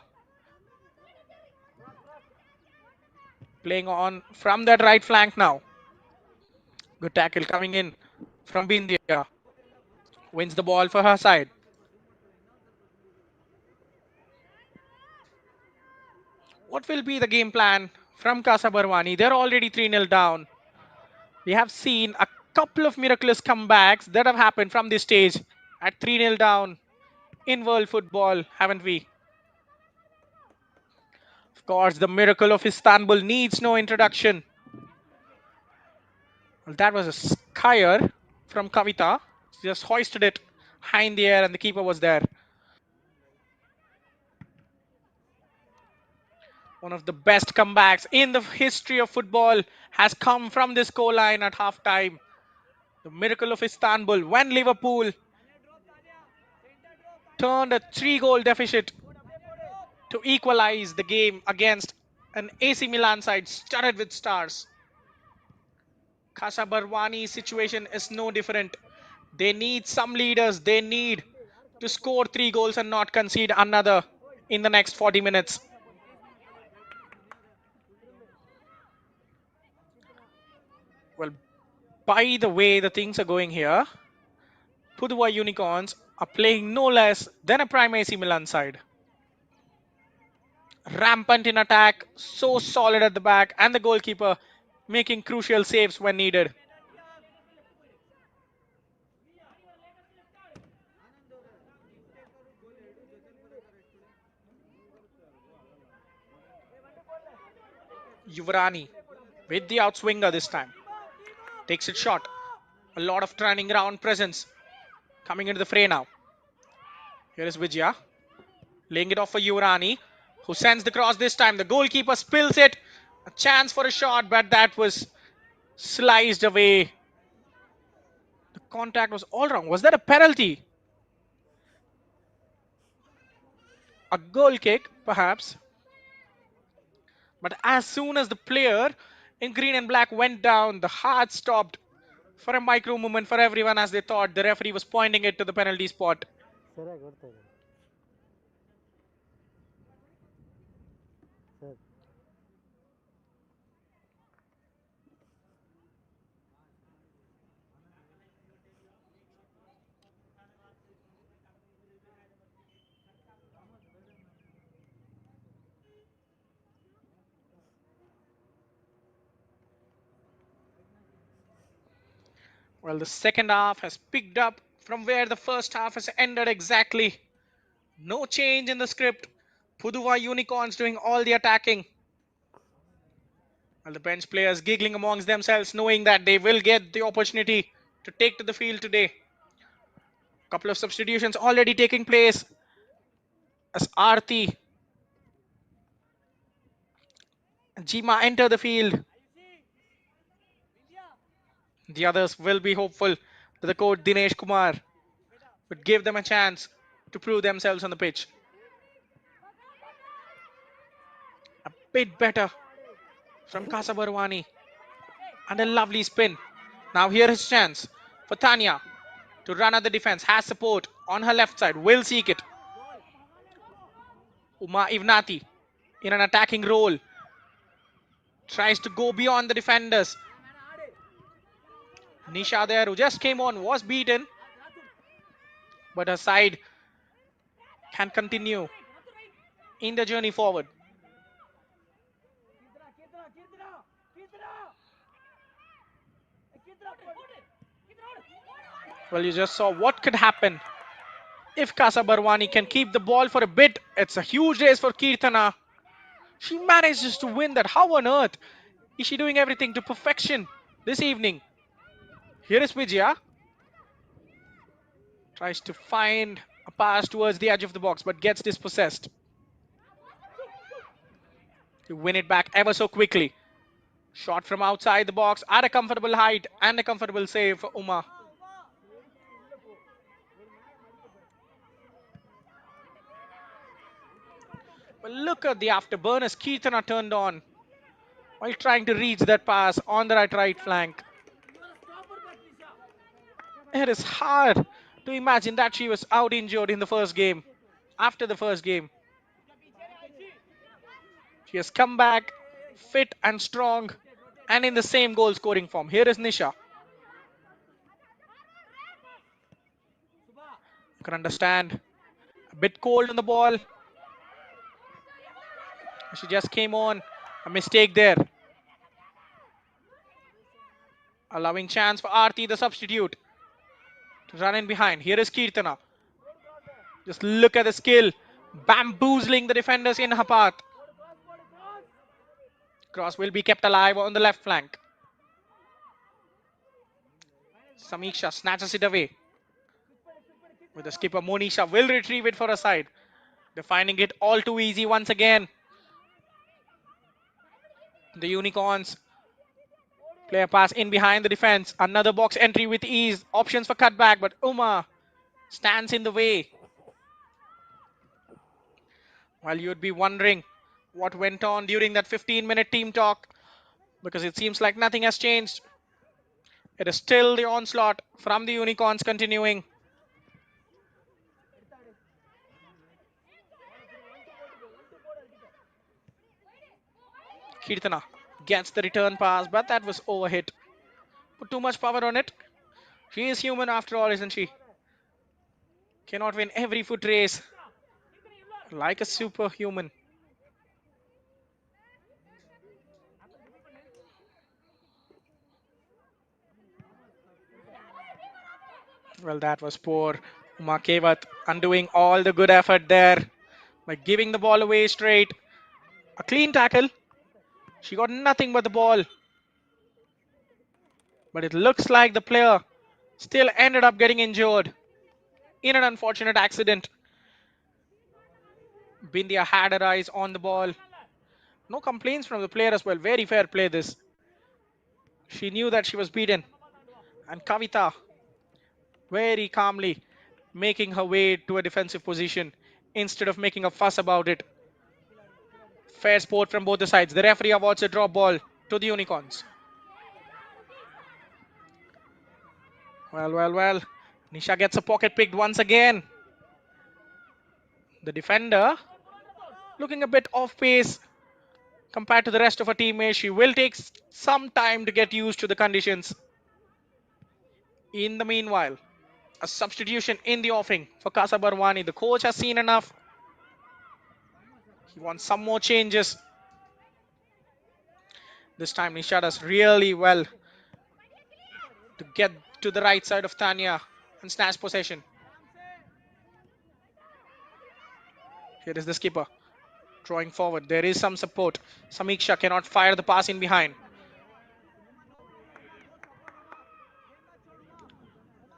Playing on from that right flank now. Good tackle coming in from Bindia. Wins the ball for her side. What will be the game plan from Casa Barwani? They're already 3-0 down. We have seen a couple of miraculous comebacks that have happened from this stage at 3-0 down in world football, haven't we? Of course, the miracle of Istanbul needs no introduction. Well, that was a skyer from Kavita. She just hoisted it high in the air and the keeper was there. One of the best comebacks in the history of football has come from this goal line at halftime. The miracle of Istanbul when Liverpool turned a 3-goal deficit to equalize the game against an AC Milan side studded with stars. Casa Barwani's situation is no different. They need some leaders. They need to score 3 goals and not concede another in the next 40 minutes. Well, by the way the things are going here, Pudhuvai Unicorns are playing no less than a prime AC Milan side. Rampant in attack, so solid at the back, and the goalkeeper making crucial saves when needed. Yuvrani with the outswinger this time. Takes it short. A lot of turning around presence coming into the fray now. Here is Vijaya laying it off for Yuvrani, who sends the cross this time. The goalkeeper spills it. A chance for a shot, but that was sliced away. The contact was all wrong. Was that a penalty? A goal kick, perhaps. But as soon as the player in green and black went down, the heart stopped for a micro moment for everyone as they thought the referee was pointing it to the penalty spot. ಸರಿಯಾಗಿ ಓಡ್ತಾ ಇದೆ sir. Well, the second half has picked up from where the first half has ended exactly. No change in the script. Pudhuvai Unicorns doing all the attacking. While the bench players giggling amongst themselves, knowing that they will get the opportunity to take to the field today. Couple of substitutions already taking place as Aarti and Jima enter the field. The others will be hopeful that the coach Dinesh Kumar would give them a chance to prove themselves on the pitch. A bit better from Casa Barwani and a lovely spin. Now here is chance for Tanya to run at the defense. Has support on her left side. Will seek it. Uma Ivnati in an attacking role. Tries to go beyond the defenders. Nisha there, who just came on, was beaten. But her side can continue in the journey forward. Well, you just saw what could happen if Casa Barwani can keep the ball for a bit. It's a huge race for Kirtana. She manages to win that. How on earth is she doing everything to perfection this evening? Here is Vijaya. Tries to find a pass towards the edge of the box, but gets dispossessed. To win it back ever so quickly. Shot from outside the box at a comfortable height and a comfortable save for Uma. But look at the afterburners Kirtana turned on while trying to reach that pass on the right flank. It is hard to imagine that she was out injured in the first game. After the first game, she has come back fit and strong and in the same goal scoring form. Here is Nisha. You can understand. A bit cold on the ball. She just came on. A mistake there. Allowing chance for Aarti, the substitute, to run in behind. Here is Kirtana. Just look at the skill. Bamboozling the defenders in her path. Cross will be kept alive on the left flank. Samiksha snatches it away. With the skipper, Monisha will retrieve it for a side. They're finding it all too easy once again. The Unicorns play a pass in behind the defense. Another box entry with ease. Options for cutback, but Uma stands in the way. While you'd be wondering what went on during that 15-minute team talk, because it seems like nothing has changed. It is still the onslaught from the Unicorns continuing. Kirtana gets the return pass, but that was overhit. Put too much power on it. She is human after all, isn't she? Cannot win every foot race like a superhuman. Well, that was poor. Uma Kevat undoing all the good effort there by giving the ball away straight. A clean tackle. She got nothing but the ball. But it looks like the player still ended up getting injured in an unfortunate accident. Bindia had her eyes on the ball. No complaints from the player as well. Very fair play this. She knew that she was beaten. And Kavita very calmly making her way to a defensive position instead of making a fuss about it. Fair sport from both the sides. The referee awards a drop ball to the Unicorns. Well. Nisha gets a pocket picked once again. The defender looking a bit off pace compared to the rest of her teammates. She will take some time to get used to the conditions. In the meanwhile, a substitution in the offing for Casa Barwani. The coach has seen enough. He wants some more changes. This time Nisha does really well to get to the right side of Tanya and snatch possession. Here is the skipper. Drawing forward, there is some support. Samiksha cannot fire the pass in behind.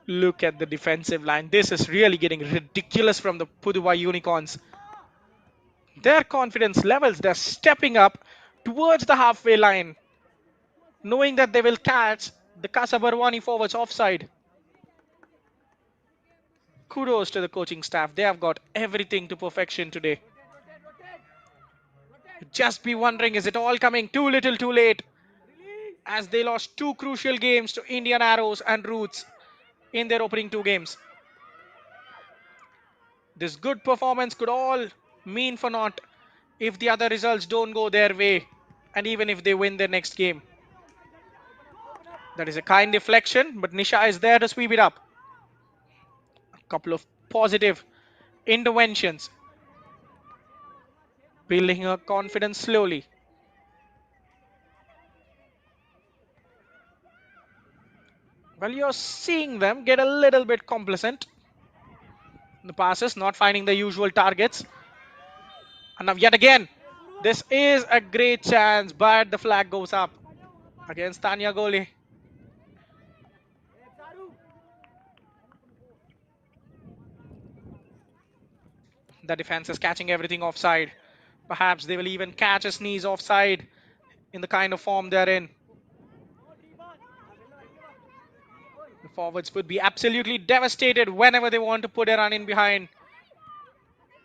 Look at the defensive line. This is really getting ridiculous from the Pudhuvai Unicorns. Their confidence levels, they're stepping up towards the halfway line, knowing that they will catch the Casa Barwani forwards offside. Kudos to the coaching staff. They have got everything to perfection today. Just be wondering, is it all coming too little too late? As they lost two crucial games to Indian Arrows and Roots in their opening two games. This good performance could all mean for naught if the other results don't go their way, and even if they win their next game. That is a kind deflection, but Nisha is there to sweep it up. A couple of positive interventions, building her confidence slowly. Well, you're seeing them get a little bit complacent. The passes not finding the usual targets. And now yet again, this is a great chance, but the flag goes up against Tanya Gole. The defense is catching everything offside. Perhaps they will even catch a sneeze offside in the kind of form they're in. The forwards would be absolutely devastated whenever they want to put a run in behind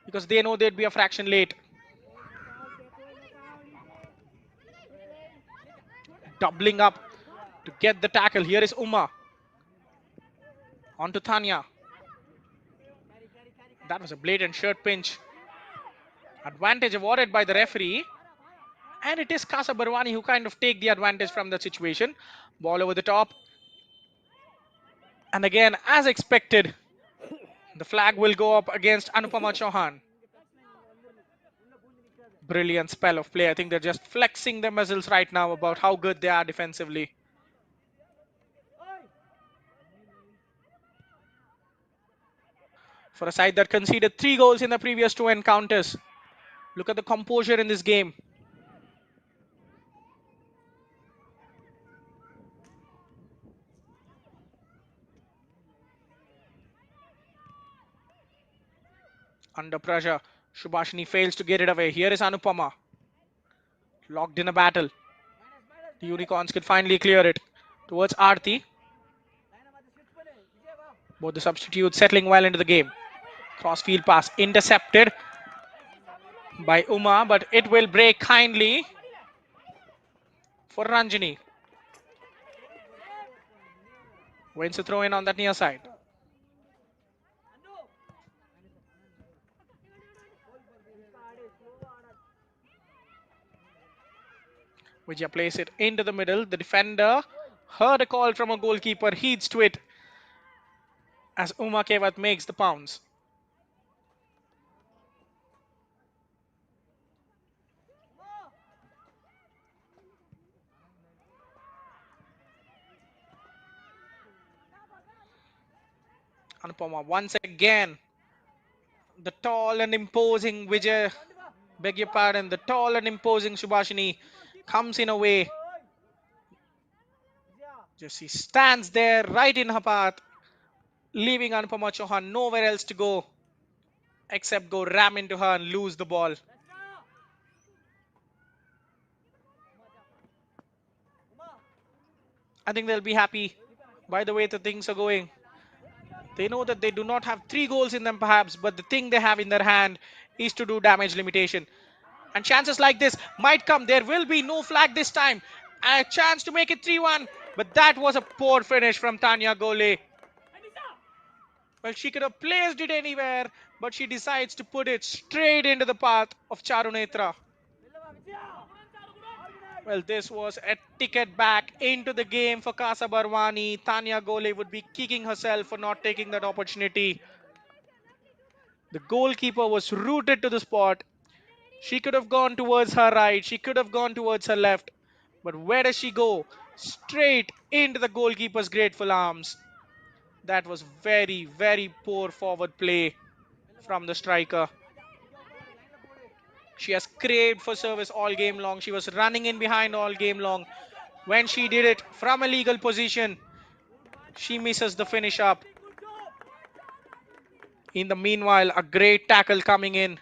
because they know they'd be a fraction late. Doubling up to get the tackle. Here is Uma. On to Tanya. That was a blatant shirt pinch. Advantage awarded by the referee. And it is Casa Barwani who kind of take the advantage from the situation. Ball over the top. And again, as expected, the flag will go up against Anupama Chauhan. Brilliant spell of play. I think they're just flexing their muscles right now about how good they are defensively. For a side that conceded 3 goals in the previous 2 encounters. Look at the composure in this game. Under pressure, Shubhashini fails to get it away. Here is Anupama. Locked in a battle. The Unicorns could finally clear it towards Aarti. Both the substitutes settling well into the game. Crossfield pass intercepted by Uma, but it will break kindly for Ranjini. Wins a throw in on that near side. Vijaya plays it into the middle. The defender heard a call from a goalkeeper, heeds to it as Uma Kevat makes the pounce. Anupama once again. The tall and imposing Vijay, beg your pardon, the tall and imposing Shubhashini comes in a way. Just she stands there right in her path, leaving Anupama Chauhan nowhere else to go except go ram into her and lose the ball. I think they'll be happy by the way the things are going. They know that they do not have 3 goals in them perhaps, but the thing they have in their hand is to do damage limitation. And chances like this might come. There will be no flag this time. A chance to make it 3-1, but that was a poor finish from Tanya Gole. Well, she could have placed it anywhere, but she decides to put it straight into the path of Charunetra. Well, this was a ticket back into the game for Casa Barwani. Tanya Gole would be kicking herself for not taking that opportunity. The goalkeeper was rooted to the spot. She could have gone towards her right. She could have gone towards her left. But where does she go? Straight into the goalkeeper's grateful arms. That was very, very poor forward play from the striker. She has craved for service all game long. She was running in behind all game long. When she did it from a legal position, she misses the finish up. In the meanwhile, a great tackle coming in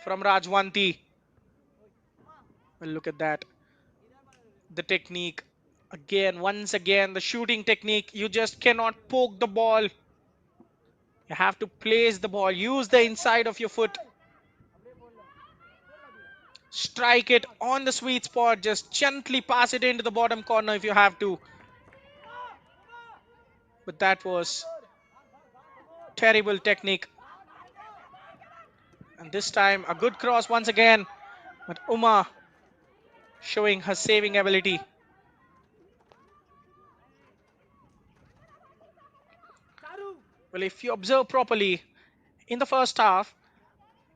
from Rajwanti. Well, look at that. The technique. Again, once again, the shooting technique. You just cannot poke the ball. You have to place the ball. Use the inside of your foot. Strike it on the sweet spot. Just gently pass it into the bottom corner if you have to. But that was terrible technique. And this time, a good cross once again. But Uma showing her saving ability. Well, if you observe properly, in the first half,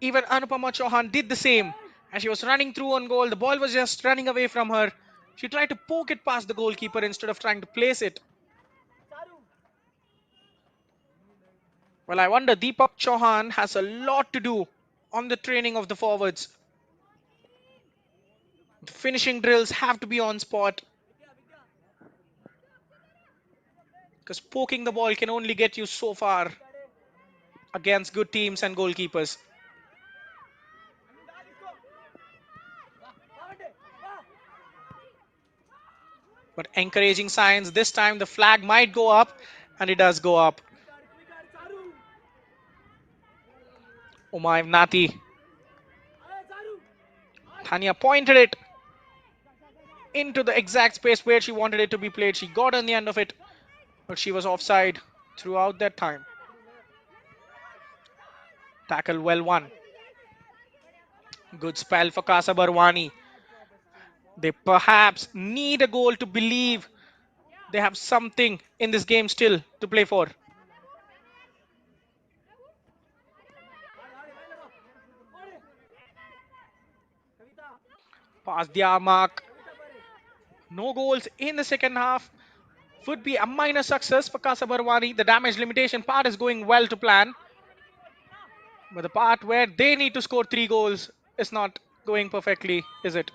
even Anupama Chauhan did the same. As she was running through on goal, the ball was just running away from her. She tried to poke it past the goalkeeper instead of trying to place it. Well, I wonder Deepak Chauhan has a lot to do on the training of the forwards. The finishing drills have to be on spot because poking the ball can only get you so far against good teams and goalkeepers. But encouraging signs. This time the flag might go up, and it does go up. Umayv Nati. Tanya pointed it into the exact space where she wanted it to be played. She got on the end of it, but she was offside throughout that time. Tackle well won. Good spell for Casa Barwani. They perhaps need a goal to believe they have something in this game still to play for. Pass the mark. No goals in the second half. Would be a minor success for Casa Barwani. The damage limitation part is going well to plan. But the part where they need to score 3 goals is not going perfectly, is it?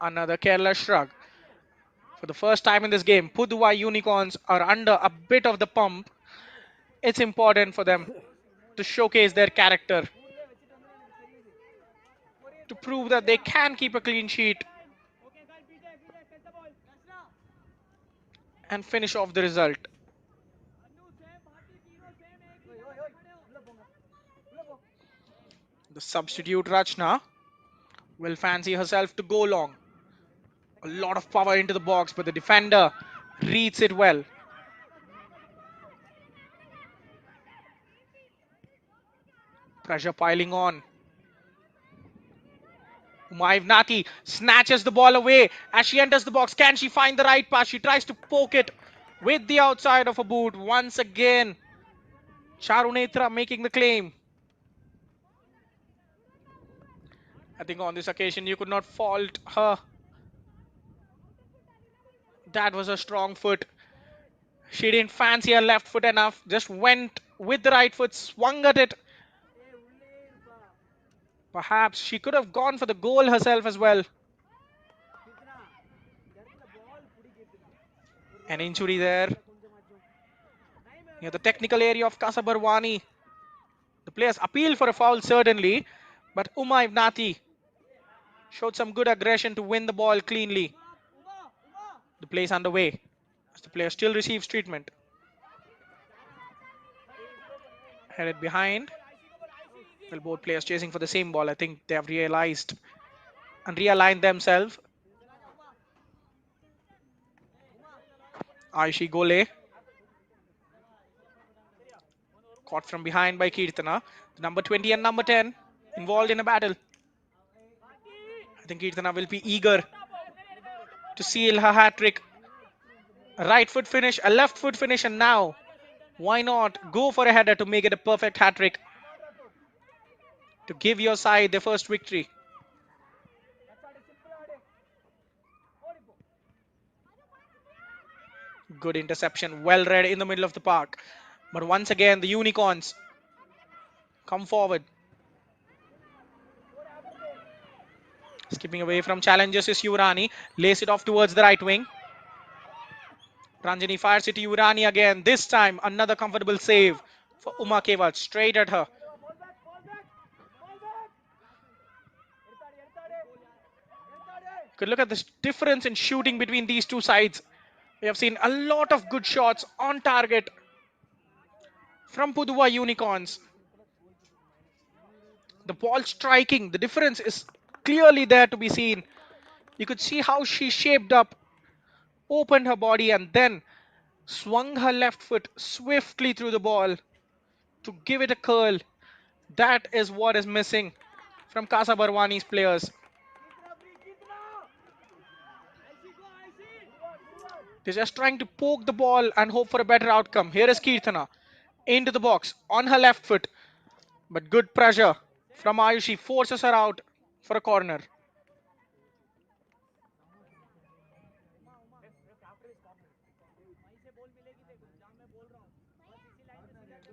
Another careless shrug. For the first time in this game, Pudhuvai Unicorns are under a bit of the pump. It's important for them to showcase their character, to prove that they can keep a clean sheet and finish off the result. The substitute Rachna will fancy herself to go long. A lot of power into the box, but the defender reads it well. Pressure piling on. Umayv Nati snatches the ball away as she enters the box. Can she find the right pass? She tries to poke it with the outside of a boot. Once again, Charunetra making the claim. I think on this occasion you could not fault her. That was a strong foot. She didn't fancy her left foot enough. Just went with the right foot, swung at it. Perhaps she could have gone for the goal herself as well. An injury there near the technical area of Casa Barwani. The players appealed for a foul certainly, but Umayv Nati showed some good aggression to win the ball cleanly. The play is underway as the player still receives treatment. Headed behind. Well, both players chasing for the same ball. I think they have realized and realigned themselves. Aishi Gole caught from behind by Kirtana. The number 20 and number 10 involved in a battle. I think Kirtana will be eager to seal her hat trick. A right foot finish, a left foot finish, and now why not go for a header to make it a perfect hat trick to give your side their first victory. Good interception, well read in the middle of the park. But once again, the Unicorns come forward. Skipping away from challenges is Urani. Lace it off towards the right wing. Ranjani fires it to Urani again. This time, another comfortable save for Uma Kewal. Straight at her. You could look at the difference in shooting between these two sides. We have seen a lot of good shots on target from Pudhuvai Unicorns. The ball striking, the difference is clearly there to be seen. You could see how she shaped up, opened her body, and then swung her left foot swiftly through the ball to give it a curl. That is what is missing from Casa Barwani's players. They're just trying to poke the ball and hope for a better outcome. Here is Kirtana into the box on her left foot, but good pressure from Ayushi forces her out for a corner.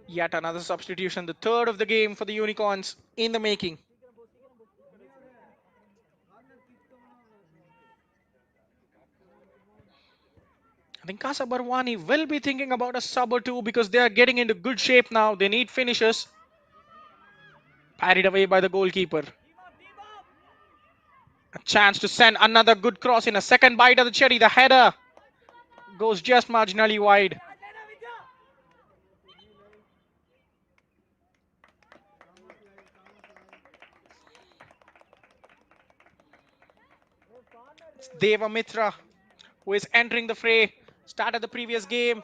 Yet another substitution, the third of the game for the Unicorns in the making. I think Casa Barwani will be thinking about a sub or two because they are getting into good shape now. They need finishes. Parried away by the goalkeeper. A chance to send another good cross in a second bite of the cherry. The header goes just marginally wide. It's Deva Mitra who is entering the fray. Started the previous game.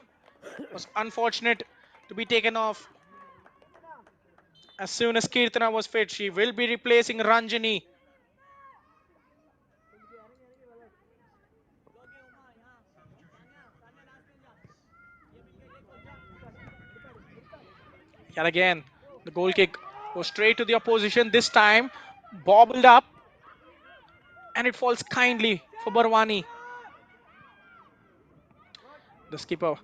Was unfortunate to be taken off. As soon as Kirtana was fit, she will be replacing Ranjani. Yet again, the goal kick goes straight to the opposition. This time, bobbled up, and it falls kindly for Barwani. The skipper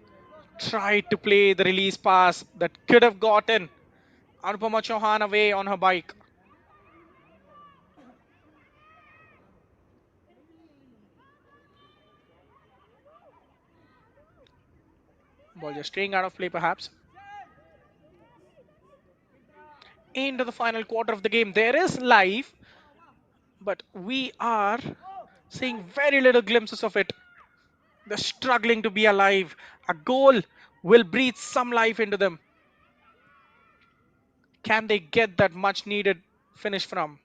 tried to play the release pass that could have gotten Anupama Chauhan away on her bike. Ball just staying out of play, perhaps. Into the final quarter of the game. There is life, but we are seeing very little glimpses of it. They're struggling to be alive. A goal will breathe some life into them. Can they get that much needed finish from?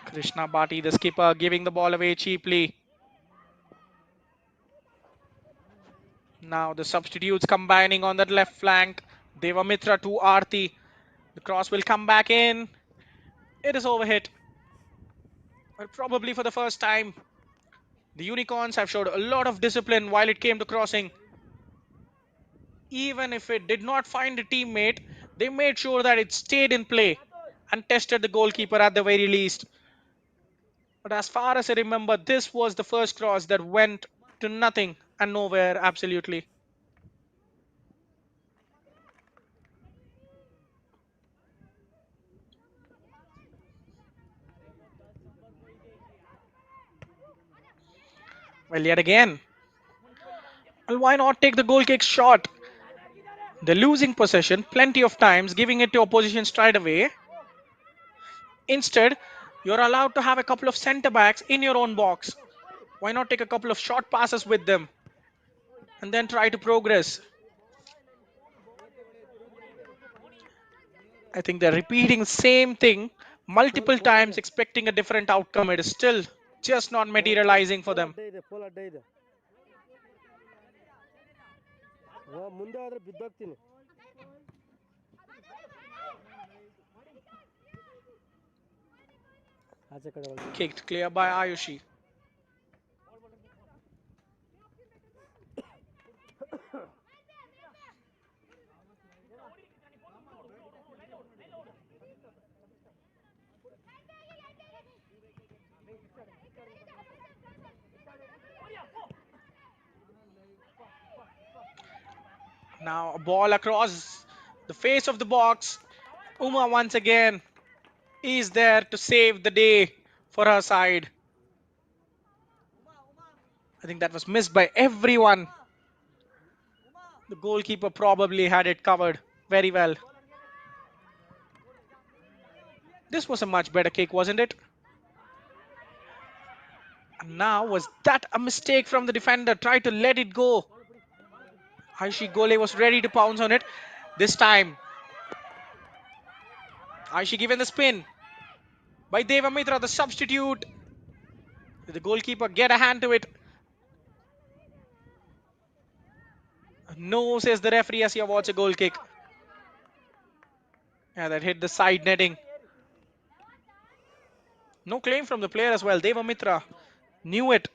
Krishna Bhati, the skipper, giving the ball away cheaply. Now the substitutes combining on that left flank. Devamitra to Aarti. The cross will come back in. It is overhit. But probably for the first time, the Unicorns have showed a lot of discipline while it came to crossing. Even if it did not find a teammate, they made sure that it stayed in play and tested the goalkeeper at the very least. But as far as I remember, this was the first cross that went to nothing and nowhere, absolutely. Well, yet again, well, why not take the goal kick shot? They're losing possession plenty of times, giving it to opposition straight away. Instead, you're allowed to have a couple of centre backs in your own box. Why not take a couple of short passes with them and then try to progress? I think they're repeating the same thing multiple times, expecting a different outcome. It is still just not materializing for them. ಫೋಲ್ ಅಡ್ಡ ಇದೆ ಮುಂದೆ ಹೋದ್ರೆ ಬಿದ್ದೋಗ್ತೀನಿ ಆಚೆ ಕಡೆ Kicked clear by Ayushi. Now a ball across The face of the box, Uma once again is there to save the day for her side. I think that was missed by everyone. The goalkeeper probably had it covered very well. This was a much better kick, wasn't it? And now, was that a mistake from the defender? Tried to let it go. Aishi Gole was ready to pounce on it. This time, Aishi given the spin by Devamitra, the substitute. Did the goalkeeper get a hand to it? No, says the referee as he awards a goal kick. Yeah, that hit the side netting. No claim from the player as well. Devamitra knew it.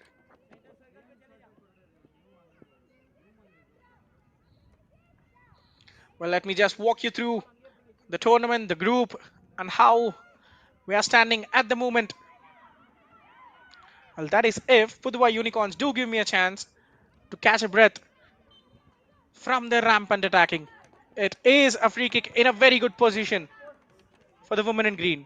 Well, let me just walk you through the tournament, the group, and how we are standing at the moment. Well, that is if Pudhuvai Unicorns do give me a chance to catch a breath from their rampant attacking. It is a free kick in a very good position for the women in green.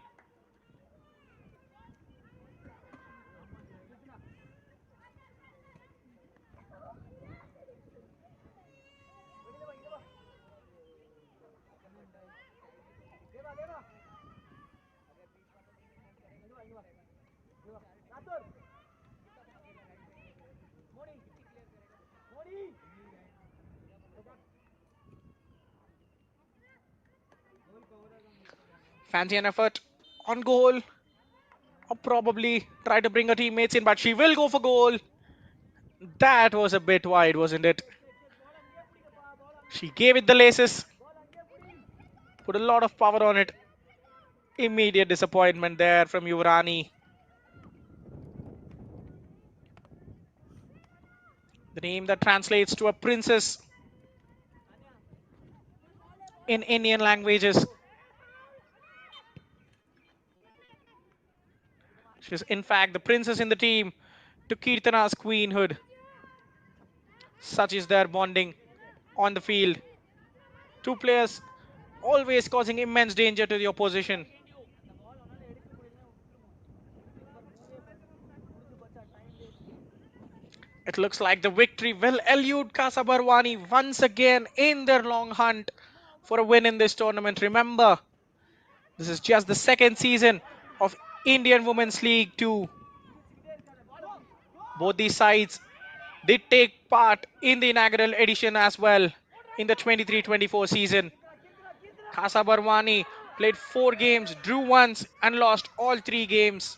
Fancy an effort on goal, or probably try to bring her teammates in, but she will go for goal. That was a bit wide, wasn't it? She gave it the laces, put a lot of power on it. Immediate disappointment there from Yuvrani. The name that translates to a princess in Indian languages. She's in fact the princess in the team to Kirtana's queenhood. Such is their bonding on the field. Two players always causing immense danger to the opposition. It looks like the victory will elude Casa Barwani once again in their long hunt for a win in this tournament. Remember, this is just the second season of Indian Women's League 2. Both these sides did take part in the inaugural edition as well in the 23-24 season. Casa Barwani played 4 games, drew once and lost all 3 games.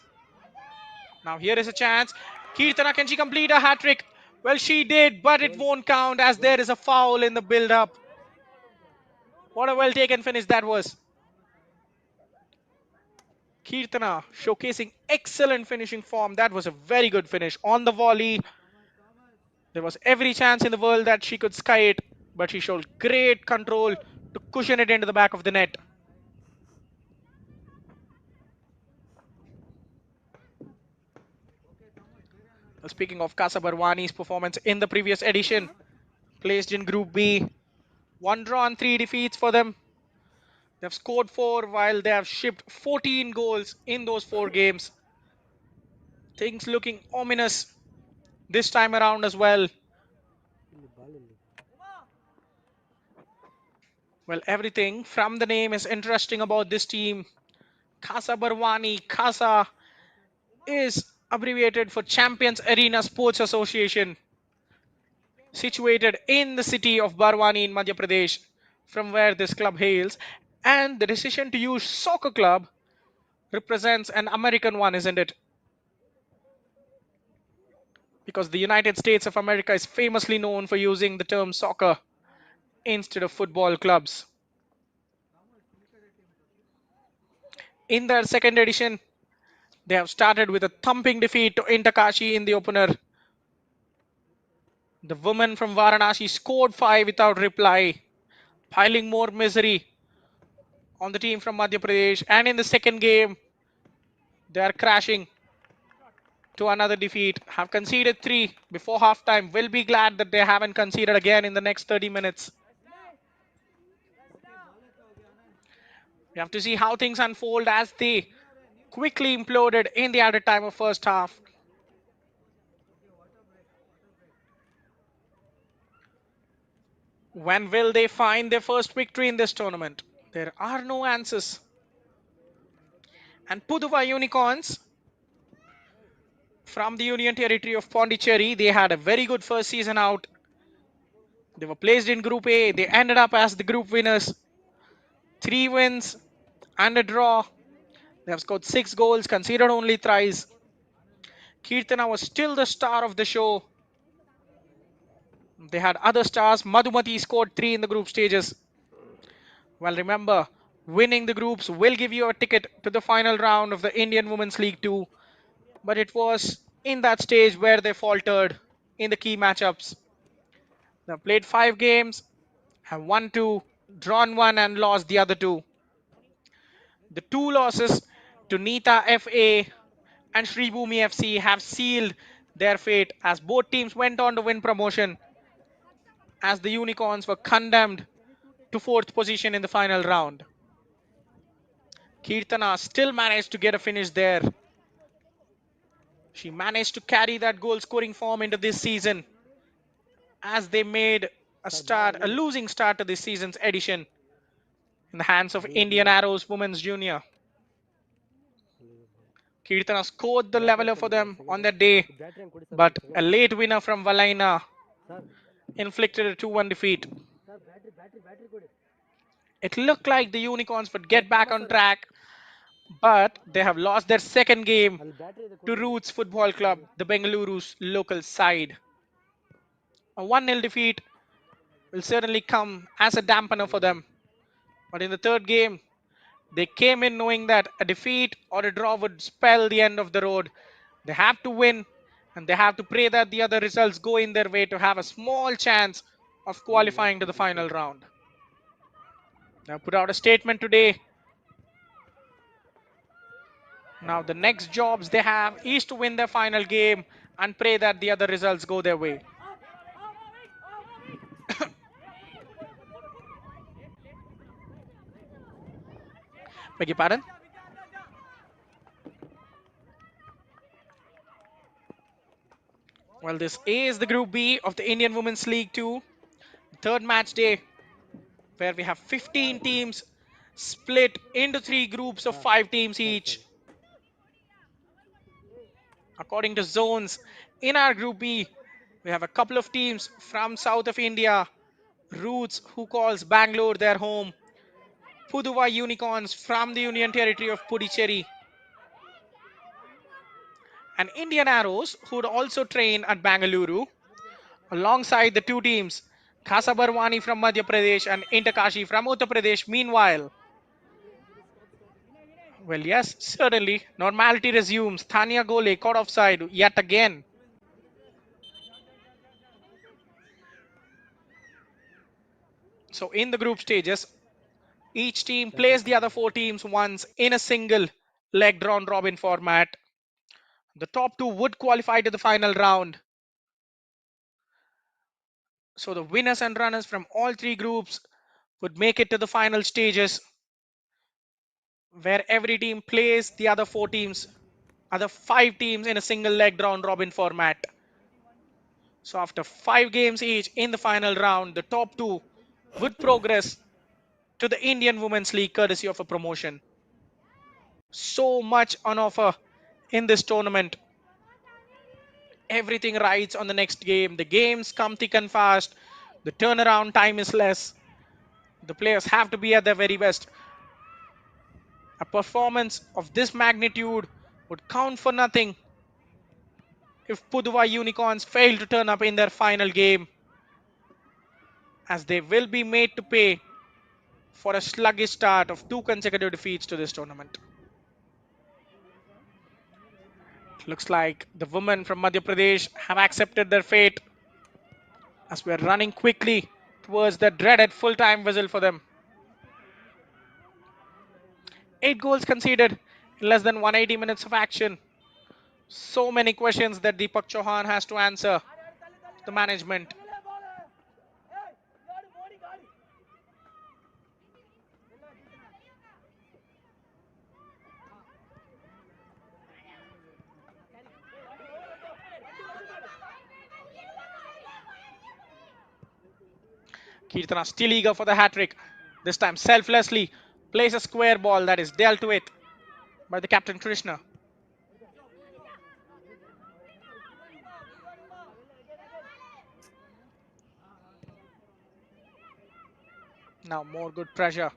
Now here is a chance. Kirtana, can she complete a hat-trick? Well, she did, but it won't count as there is a foul in the build-up. What a well-taken finish that was. Kirtana showcasing excellent finishing form. That was a very good finish. On the volley, there was every chance in the world that she could sky it, but she showed great control to cushion it into the back of the net. Well, speaking of Casa Barwani's performance in the previous edition, placed in Group B, 1 draw and 3 defeats for them. They've scored 4 while they have shipped 14 goals in those 4 games. Things looking ominous this time around as well. Well, everything from the name is interesting about this team. Casa Barwani. Casa is abbreviated for Champions Arena Sports Association, situated in the city of Barwani in Madhya Pradesh, from where this club hails. And the decision to use soccer club represents an American one, isn't it? Because the United States of America is famously known for using the term soccer instead of football clubs. In their second edition, they have started with a thumping defeat to Intakashi in the opener. The women from Varanasi scored 5 without reply, piling more misery on the team from Madhya Pradesh. And in the second game, they are crashing to another defeat. Have conceded 3 before halftime. Will be glad that they haven't conceded again in the next 30 minutes. We have to see how things unfold as they quickly imploded in the added time of first half. When will they find their first victory in this tournament? There are no answers. And Pudhuvai Unicorns from the Union Territory of Pondicherry, they had a very good first season out. They were placed in Group A. They ended up as the group winners. 3 wins and a draw. They have scored 6 goals, conceded only thrice. Kirtana was still the star of the show. They had other stars. Madhumati scored 3 in the group stages. Well, remember, winning the groups will give you a ticket to the final round of the Indian Women's League 2. But it was in that stage where they faltered in the key matchups. They played 5 games, have won 2, drawn 1, and lost the other 2. The 2 losses to Nita FA and Sri Bhumi FC have sealed their fate as both teams went on to win promotion as the Unicorns were condemned to 4th position in the final round. Kirtana still managed to get a finish there. She managed to carry that goal scoring form into this season as they made sir ಭಾಳ a ಅಲ್ಲಿದೆ losing start to this season's edition in the hands of ಅಲ್ಲಿದೆ Indian Arrows Women's Junior. Kirtana scored the battery leveler for ಕೊಡಿ sir them on second that day, battery ಹಂಗೆ ಕೊಡಿ sir ಒಂದು but a second late winner from Valaina sir inflicted a 2-1 defeat. Sir battery battery battery ಕೊಡಿ It looked like the Unicorns would get sir back on ತಪಾಸಲ್ಲ track, but they have lost their second game ಅಲ್ಲಿ battery ಇದೆ to ಕೊಡಿ Roots Football Club, the Bengaluru's local side. A 1-0 defeat will certainly come as a dampener for them. But in the third game, they came in knowing that a defeat or a draw would spell the end of the road. They have to win and they have to pray that the other results go in their way to have a small chance of ನೀನು qualifying to the ಯಾಕೆ final round. Now put out a statement today. Now the next jobs they have is to win their final game and pray that the other results go their way. Beg your pardon? Well, this is the Group B of the Indian Women's League 2, third match day, where we have 15 teams split into 3 groups of ಹಾಂ 5 teams ಸರಿ each. ಸರಿ According to zones, in our Group B, we have a couple of teams from south of India, Roots, who calls Bangalore their home, Pudhuvai Unicorns from the Union Territory of Puducherry, and Indian Arrows, who would also train at Bangalore, alongside the 2 teams, Casa Barwani from Madhya Pradesh and Interkashi from Uttar Pradesh. Meanwhile, well, yes, certainly, normality resumes. Thania Gole caught offside yet again. So, in the group stages, each team battery plays the other 4 teams once in a single leg round robin format. The top 2 would qualify to the final round. So, the winners and runners from all 3 groups would make it to the final stages where every team plays the other 5 teams in a single leg round robin format. So after 5 games each in the final round, the top 2 would progress to the Indian Women's League courtesy of a promotion. So much on offer in this tournament. Everything rides on the next game. The games come thick and fast. The turnaround time is less. The players have to be at their very best. A performance of this magnitude would count for nothing if Pudhuvai Unicorns fail to turn up in their final game, as they will be made to pay for a sluggish start of 2 consecutive defeats to this tournament. It looks like the women from Madhya Pradesh have accepted their fate as we are running quickly towards the dreaded full-time whistle for them. 8 goals conceded in less than 180 minutes of action. So many questions that Deepak Chauhan has to answer to the management. Kirtana still eager for the hat-trick. This time selflessly plays a square ball that is dealt to it by the captain Krishna. Now more good pressure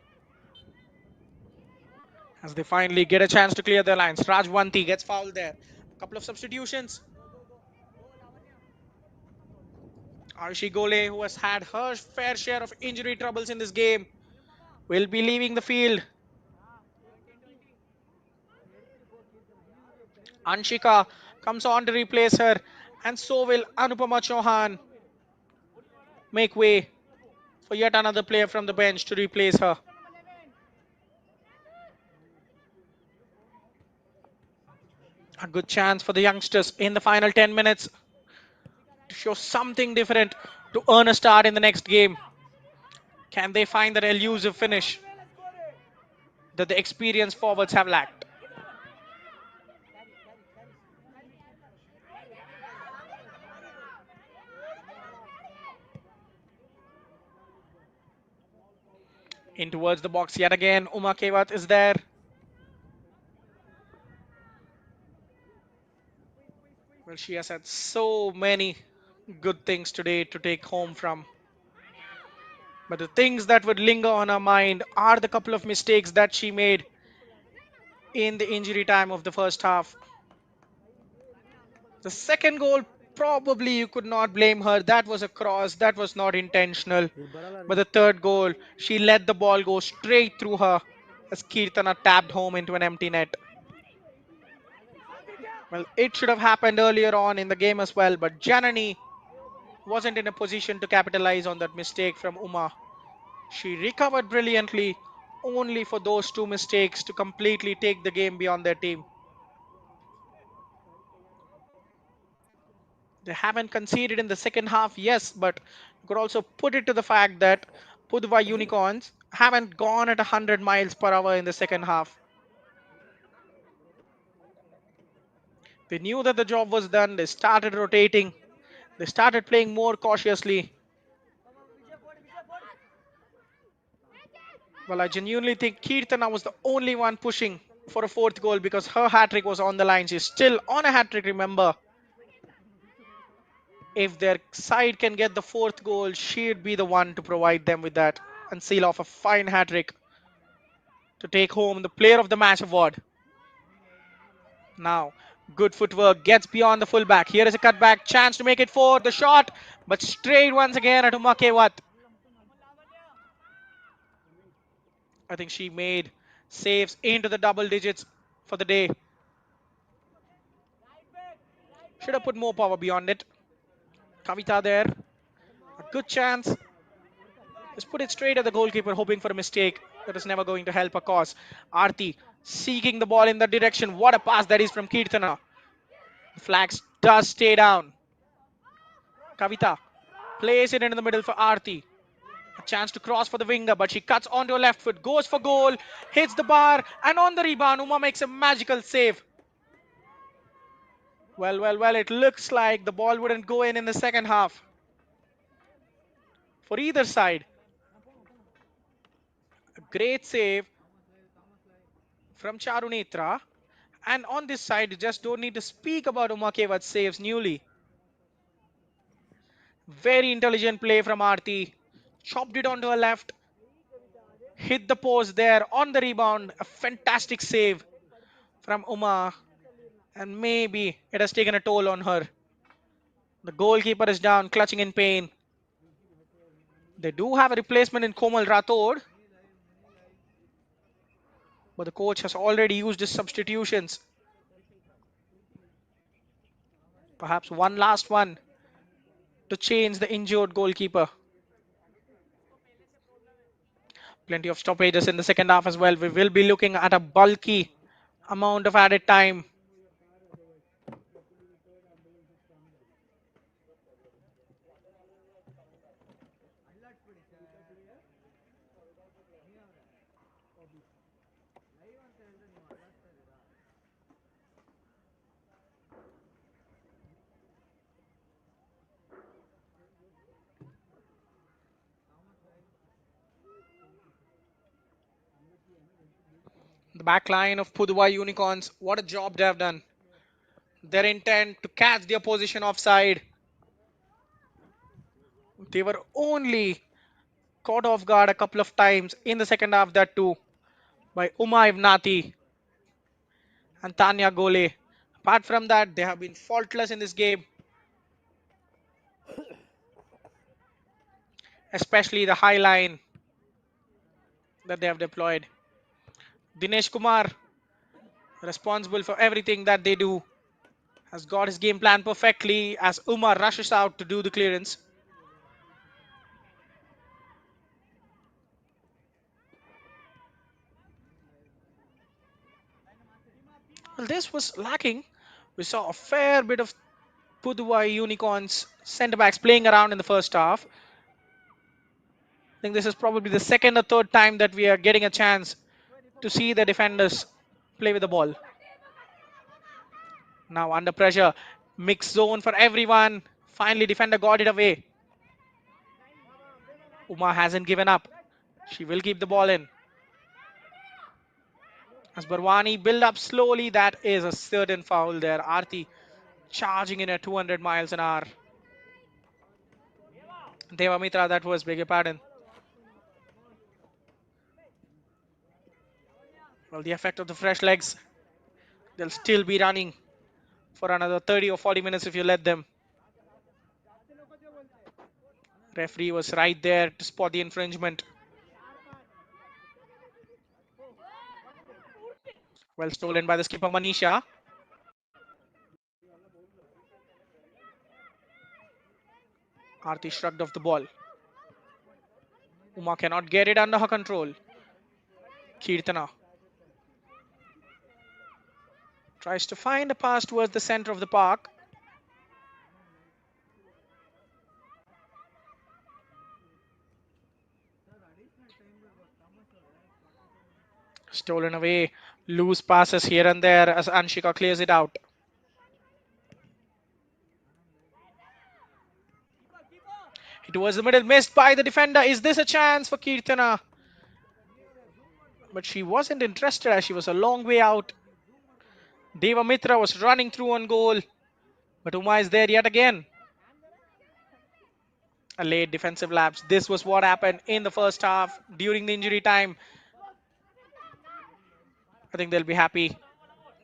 as they finally get a chance to clear their lines. Rajwanti gets fouled there. A couple of substitutions. Arshi Gole, who has had her fair share of injury troubles in this game, will be leaving the field. Anshika comes on to replace her, and so will Anupama Chauhan make way for yet another player from the bench to replace her. A good chance for the youngsters in the final 10 minutes to show something different to earn a start in the next game. Can they find that elusive finish that the experienced forwards have lacked? In towards the box yet again, Uma Kewat is there. Well, she has had so many good things today to take home from. But the things that would linger on her mind are the couple of mistakes that she made in the injury time of the first half. The second goal, probably you could not blame her. That was a cross, that was not intentional. ಈಗ ಬರಲ್ಲ ರೀ. But the third goal, she let the ball go straight through her as Kirtana tapped home into an empty net. Well, it should have happened earlier on in the game as well, but Janani wasn't in a position to capitalize on that mistake from Uma. She recovered brilliantly, only for those two mistakes to completely take the game beyond their team. They haven't conceded in the second half, yes, but you could also put it to the fact that Pudhuvai Unicorns haven't gone at 100 miles per hour in the second half. They knew that the job was done, they started rotating, they started playing more cautiously. Well, I genuinely think Kirtana was the only one pushing for a fourth goal because her hat trick was on the line. She's still on a hat trick, remember. If their side can get the fourth goal, she'd be the one to provide them with that and seal off a fine hat trick to take home the player of the match award. Now, good footwork gets beyond the fullback. Here is a cutback chance to make it four. The shot, but straight once again at Umakewat. I think she made saves into the double digits for the day. Should have put more power beyond it. Kavita there. A good chance. Just put it straight at the goalkeeper, hoping for a mistake. That is never going to help a cause. Aarti seeking the ball in that direction. What a pass that is from Kirtana. The flags does stay down. Kavita plays it into the middle for Aarti. A chance to cross for the winger, but she cuts onto her left foot, goes for goal, hits the bar, and on the rebound, Uma makes a magical save. Well, it looks like the ball wouldn't go in the second half for either side. A great save from Charunitra. And on this side, you just don't need to speak about Uma Kewat's saves newly. Very intelligent play from Aarti. Chopped it onto her left. Hit the post there on the rebound. A fantastic save from Uma. And maybe it has taken a toll on her. The goalkeeper is down, clutching in pain. They do have a replacement in Komal Rathod, but the coach has already used his substitutions. Perhaps one last one to change the injured goalkeeper. Plenty of stoppages in the second half as well. We will be looking at a bulky amount of added time. The back line of Pudhuvai Unicorns, what a job they have done. Their intent to catch the opposition offside. They were only caught off guard a couple of times in the second half, that too, by Uma Ivnati and Tanya Gole. Apart from that, they have been faultless in this game, especially the high line that they have deployed. Dinesh Kumar, responsible for everything that they do, has got his game plan perfectly as Umar rushes out to do the clearance. Well, this was lacking. We saw a fair bit of Pudhuvai Unicorns centre backs playing around in the first half. I think this is probably the second or third time that we are getting a chance to see the defenders play with the ball. Now under pressure, mixed zone for everyone. Finally, defender got it away. Uma hasn't given up. She will keep the ball in. As Barwani build up slowly, that is a certain foul there. Aarti charging in at 200 miles an hour. Devamitra, that was, beg your pardon. Well, the effect of the fresh legs, they'll still be running for another 30 or 40 minutes if you let them. Referee was right there to spot the infringement. Well stolen by the skipper Manisha. Aarti shrugged off the ball. Uma cannot get it under her control. Kirtana tries to find a pass towards the center of the park. Stolen away. Loose passes here and there as Anshika clears it out. It was the middle, missed by the defender. Is this a chance for Kirtana? But she wasn't interested as she was a long way out. Devamitra was running through on goal. But Uma is there yet again. A late defensive lapse. This was what happened in the first half during the injury time. I think they'll be happy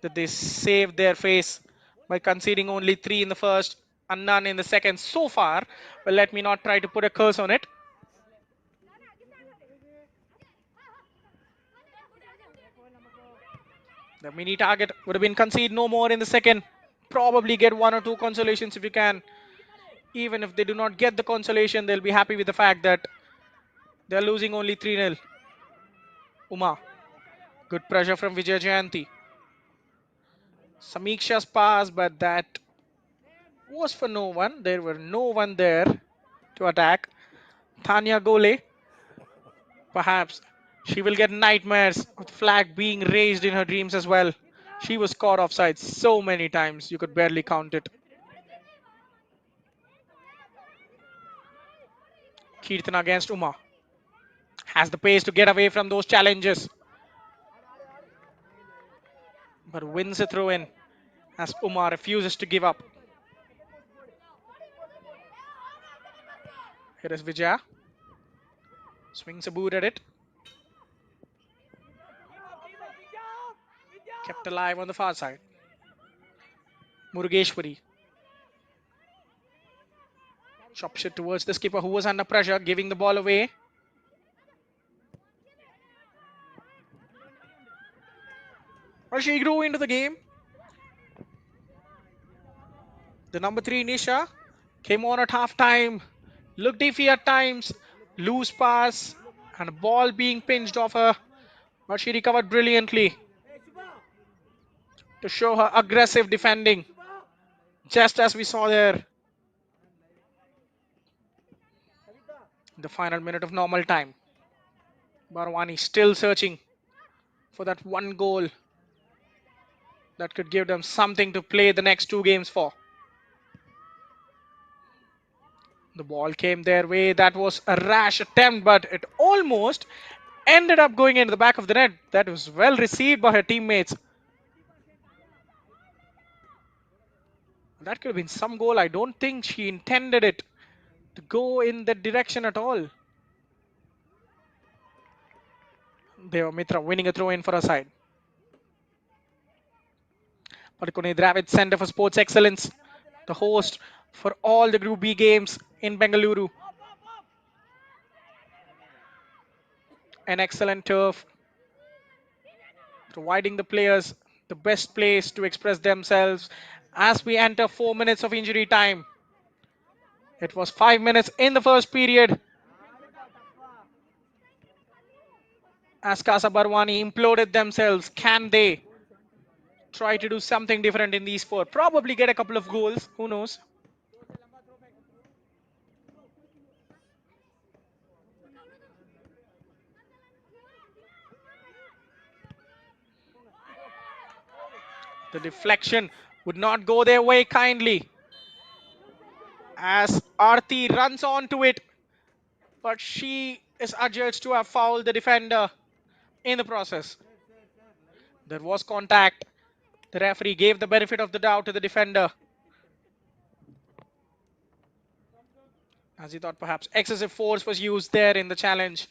that they saved their face by conceding only 3 in the first and none in the second so far. Well, let me not try to put a curse on it. The mini target would have been concede no more in the second. Probably get one or two consolations if you can. Even if they do not get the consolation, they'll be happy with the fact that they're losing only 3-0. Uma. Good pressure from Vijay Jayanti. Samiksha's pass, but that was for no one. There were no one there to attack. Tanya Gole. Perhaps she will get nightmares with flag being raised in her dreams as well. She was caught offside so many times you could barely count it. Kirtana against Uma. Has the pace to get away from those challenges. But wins a throw in as Uma refuses to give up. Here is Vijaya. Swings a boot at it. Kept alive on the far side. Murugeshwari. Chops it towards the skipper who was under pressure, giving the ball away. Well, she grew into the game. The number 3 Nisha came on at half time. Looked iffy at times. Loose pass and a ball being pinched off her. But she recovered brilliantly to show her aggressive defending. Just as we saw there. The final minute of normal time. Barwani still searching for that one goal that could give them something to play the next 2 games for. The ball came their way. That was a rash attempt, but it almost ended up going into the back of the net. That was well received by her teammates. That could have been some goal. I don't think she intended it to go in that direction at all. Deva Mitra winning a throw in for her side. Padukone Dravid Center for Sports Excellence, the host for all the Group B games in Bengaluru. An excellent turf, providing the players the best place to express themselves as we enter 4 minutes of injury time. It was 5 minutes in the first period as Casa Barwani imploded themselves. Can they try to do something different in these four? Probably get a couple of goals. Who knows? The deflection would not go their way kindly as Arti runs onto it, but she is adjudged to have fouled the defender in the process. There was contact. The referee gave the benefit of the doubt to the defender as he thought perhaps excessive force was used there in the challenge.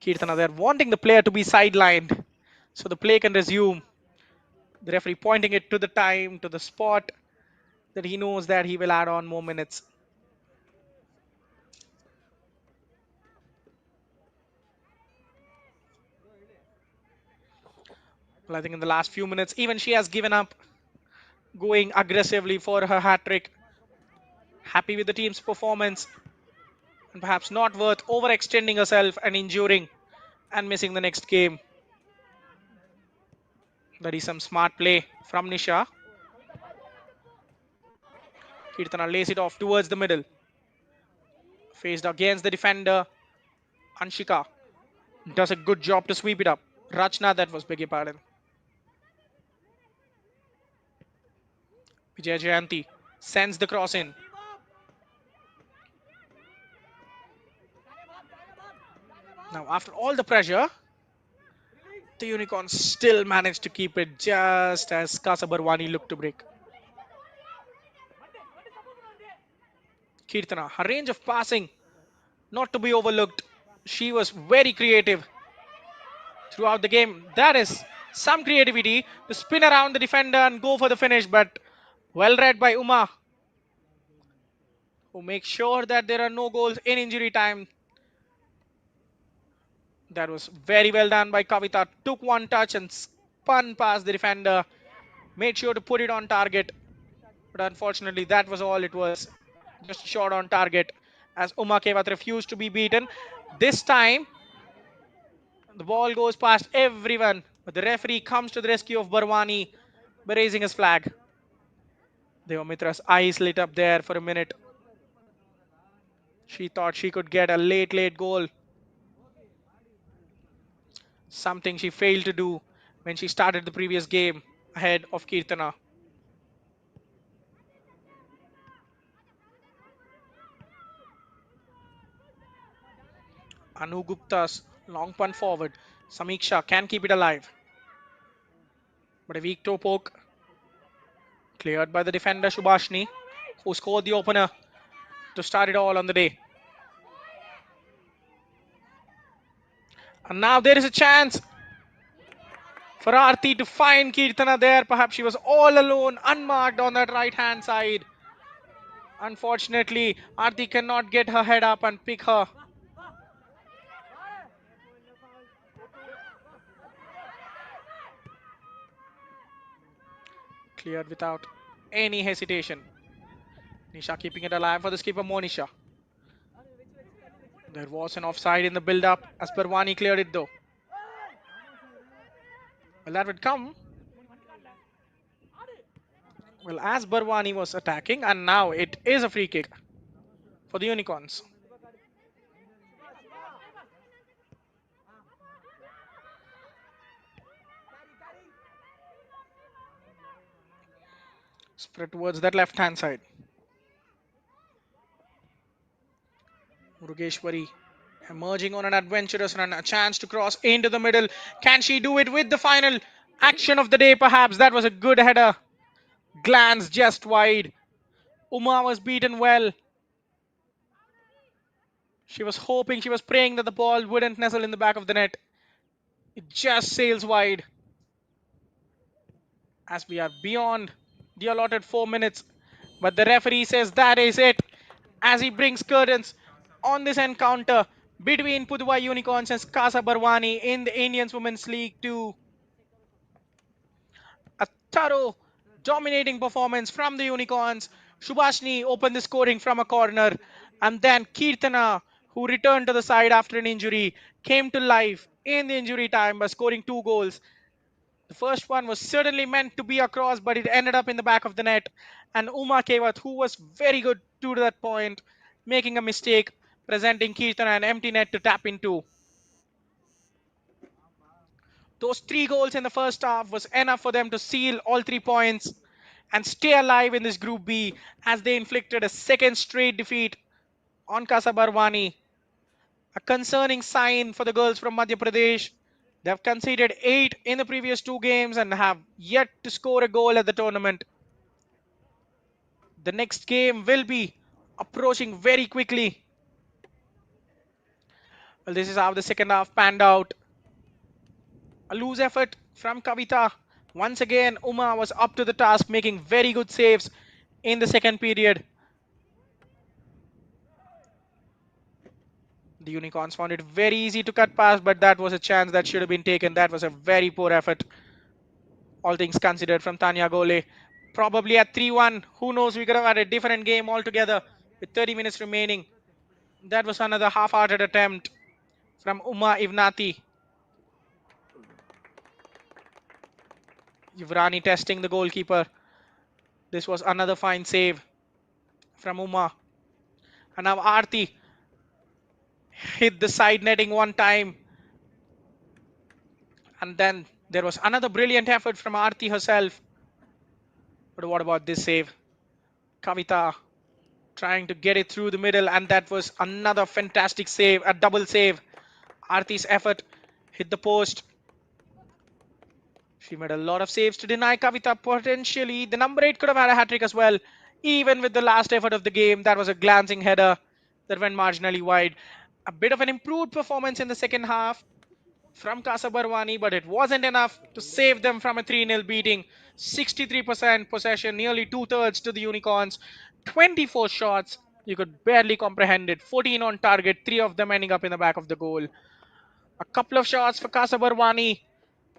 Kirtana there wanting the player to be sidelined so the play can resume. The referee pointing it to the time, to the spot that he knows that he will add on more minutes. Well, I think in the last few minutes, even she has given up going aggressively for her hat trick. Happy with the team's performance and perhaps not worth overextending herself and injuring and missing the next game. That is some smart play from Nisha. Kirtana lays it off towards the middle. Faced against the defender, Anshika does a good job to sweep it up. Rachna, that was, beg your pardon. Vijay Jayanti sends the cross in. Now, after all the pressure, the Unicorns still managed to keep it just as Casa Barwani looked to break. Kirtana, her range of passing not to be overlooked. She was very creative throughout the game. That is some creativity to spin around the defender and go for the finish, but well read by Uma, who makes sure that there are no goals in injury time. That was very well done by Kavita. Took one touch and spun past the defender. Made sure to put it on target. But unfortunately, that was all it was. Just short on target as Uma Kevat refused to be beaten. This time, the ball goes past everyone. But the referee comes to the rescue of Barwani by raising his flag. Deomitra's eyes lit up there for a minute. She thought she could get a late goal. Something she failed to do when she started the previous game ahead of Kirtana. Anu Gupta's long punt forward. Samiksha can keep it alive. But a weak toe poke cleared by the defender Shubhashni, who scored the opener to start it all on the day. And now there is a chance for Aarti to find Kirtana there. Perhaps she was all alone, unmarked on that right hand side. Unfortunately, Aarti cannot get her head up and pick her. Cleared without any hesitation. Nisha keeping it alive for the skipper Monisha. There was an offside in the build-up as Barwani cleared it though. Well, that would come. Well, as Barwani was attacking, and now it is a free kick for the Unicorns. Spread towards that left-hand side. Murugeshwari emerging on an adventurous run, a chance to cross into the middle. Can she do it with the final action of the day? Perhaps that was a good header. Glance just wide. Uma was beaten well. She was hoping, she was praying that the ball wouldn't nestle in the back of the net. It just sails wide as we are beyond the allotted 4 minutes. But the referee says that is it as he brings curtains on this encounter between Pudhuvai Unicorns and Casa Barwani in the Indians Women's League 2. A thorough, dominating performance from the Unicorns. Shubhashni opened the scoring from a corner, and then Kirtana, who returned to the side after an injury, came to life in the injury time by scoring 2 goals. The first one was certainly meant to be a cross, but it ended up in the back of the net. And Uma Kevat, who was very good to that point, making a mistake, presenting Kirtana an empty net to tap into. Those 3 goals in the first half was enough for them to seal all 3 points and stay alive in this Group B as they inflicted a second straight defeat on Casa Barwani. A concerning sign for the girls from Madhya Pradesh. They have conceded 8 in the previous 2 games and have yet to score a goal at the tournament. The next game will be approaching very quickly. Well, this is how the second half panned out. A loose effort from Kavita. Once again, Uma was up to the task, making very good saves in the second period. The Unicorns found it very easy to cut past, but that was a chance that should have been taken. That was a very poor effort, all things considered, from Tanya Gole. Probably at 3-1, who knows, we could have had a different game altogether with 30 minutes remaining. That was another half-hearted attempt from Uma Ivnati. Yuvrani testing the goalkeeper. This was another fine save from Uma. And now Aarti hit the side netting one time. And then there was another brilliant effort from Aarti herself. But what about this save? Kavita trying to get it through the middle, and that was another fantastic save, a double save. Aarti's effort hit the post. She made a lot of saves to deny Kavita potentially. The number 8 could have had a hat-trick as well. Even with the last effort of the game, that was a glancing header that went marginally wide. A bit of an improved performance in the second half from Casa Barwani, but it wasn't enough to save them from a 3-0 beating. 63% possession, nearly two-thirds to the Unicorns. 24 shots, you could barely comprehend it. 14 on target, 3 of them ending up in the back of the goal. A couple of shots for Casa Barwani,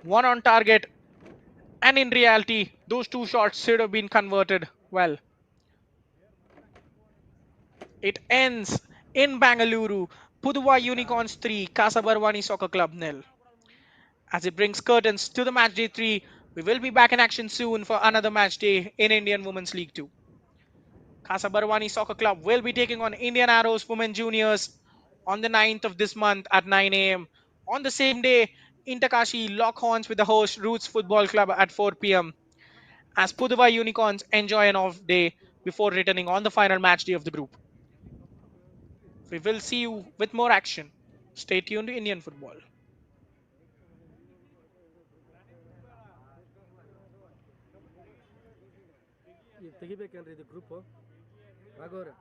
1 on target, and in reality, those 2 shots should have been converted well. It ends in Bangalore. Pudhuvai Unicorns 3, Casa Barwani Soccer Club nil. As it brings curtains to the match day 3, we will be back in action soon for another match day in Indian Women's League 2. Casa Barwani Soccer Club will be taking on Indian Arrows Women Juniors on the 9th of this month at 9 a.m. On the same day, Intakashi lock horns with the host Roots Football Club at 4 p.m. as Pudhuvai Unicorns enjoy an off day before returning on the final match day of the group. We will see you with more action. Stay tuned to Indian football. ಈಗ ತೆಗಿಬೇಕೇನ್ರಿ ಇದು group ರಾಘವ್ರೆ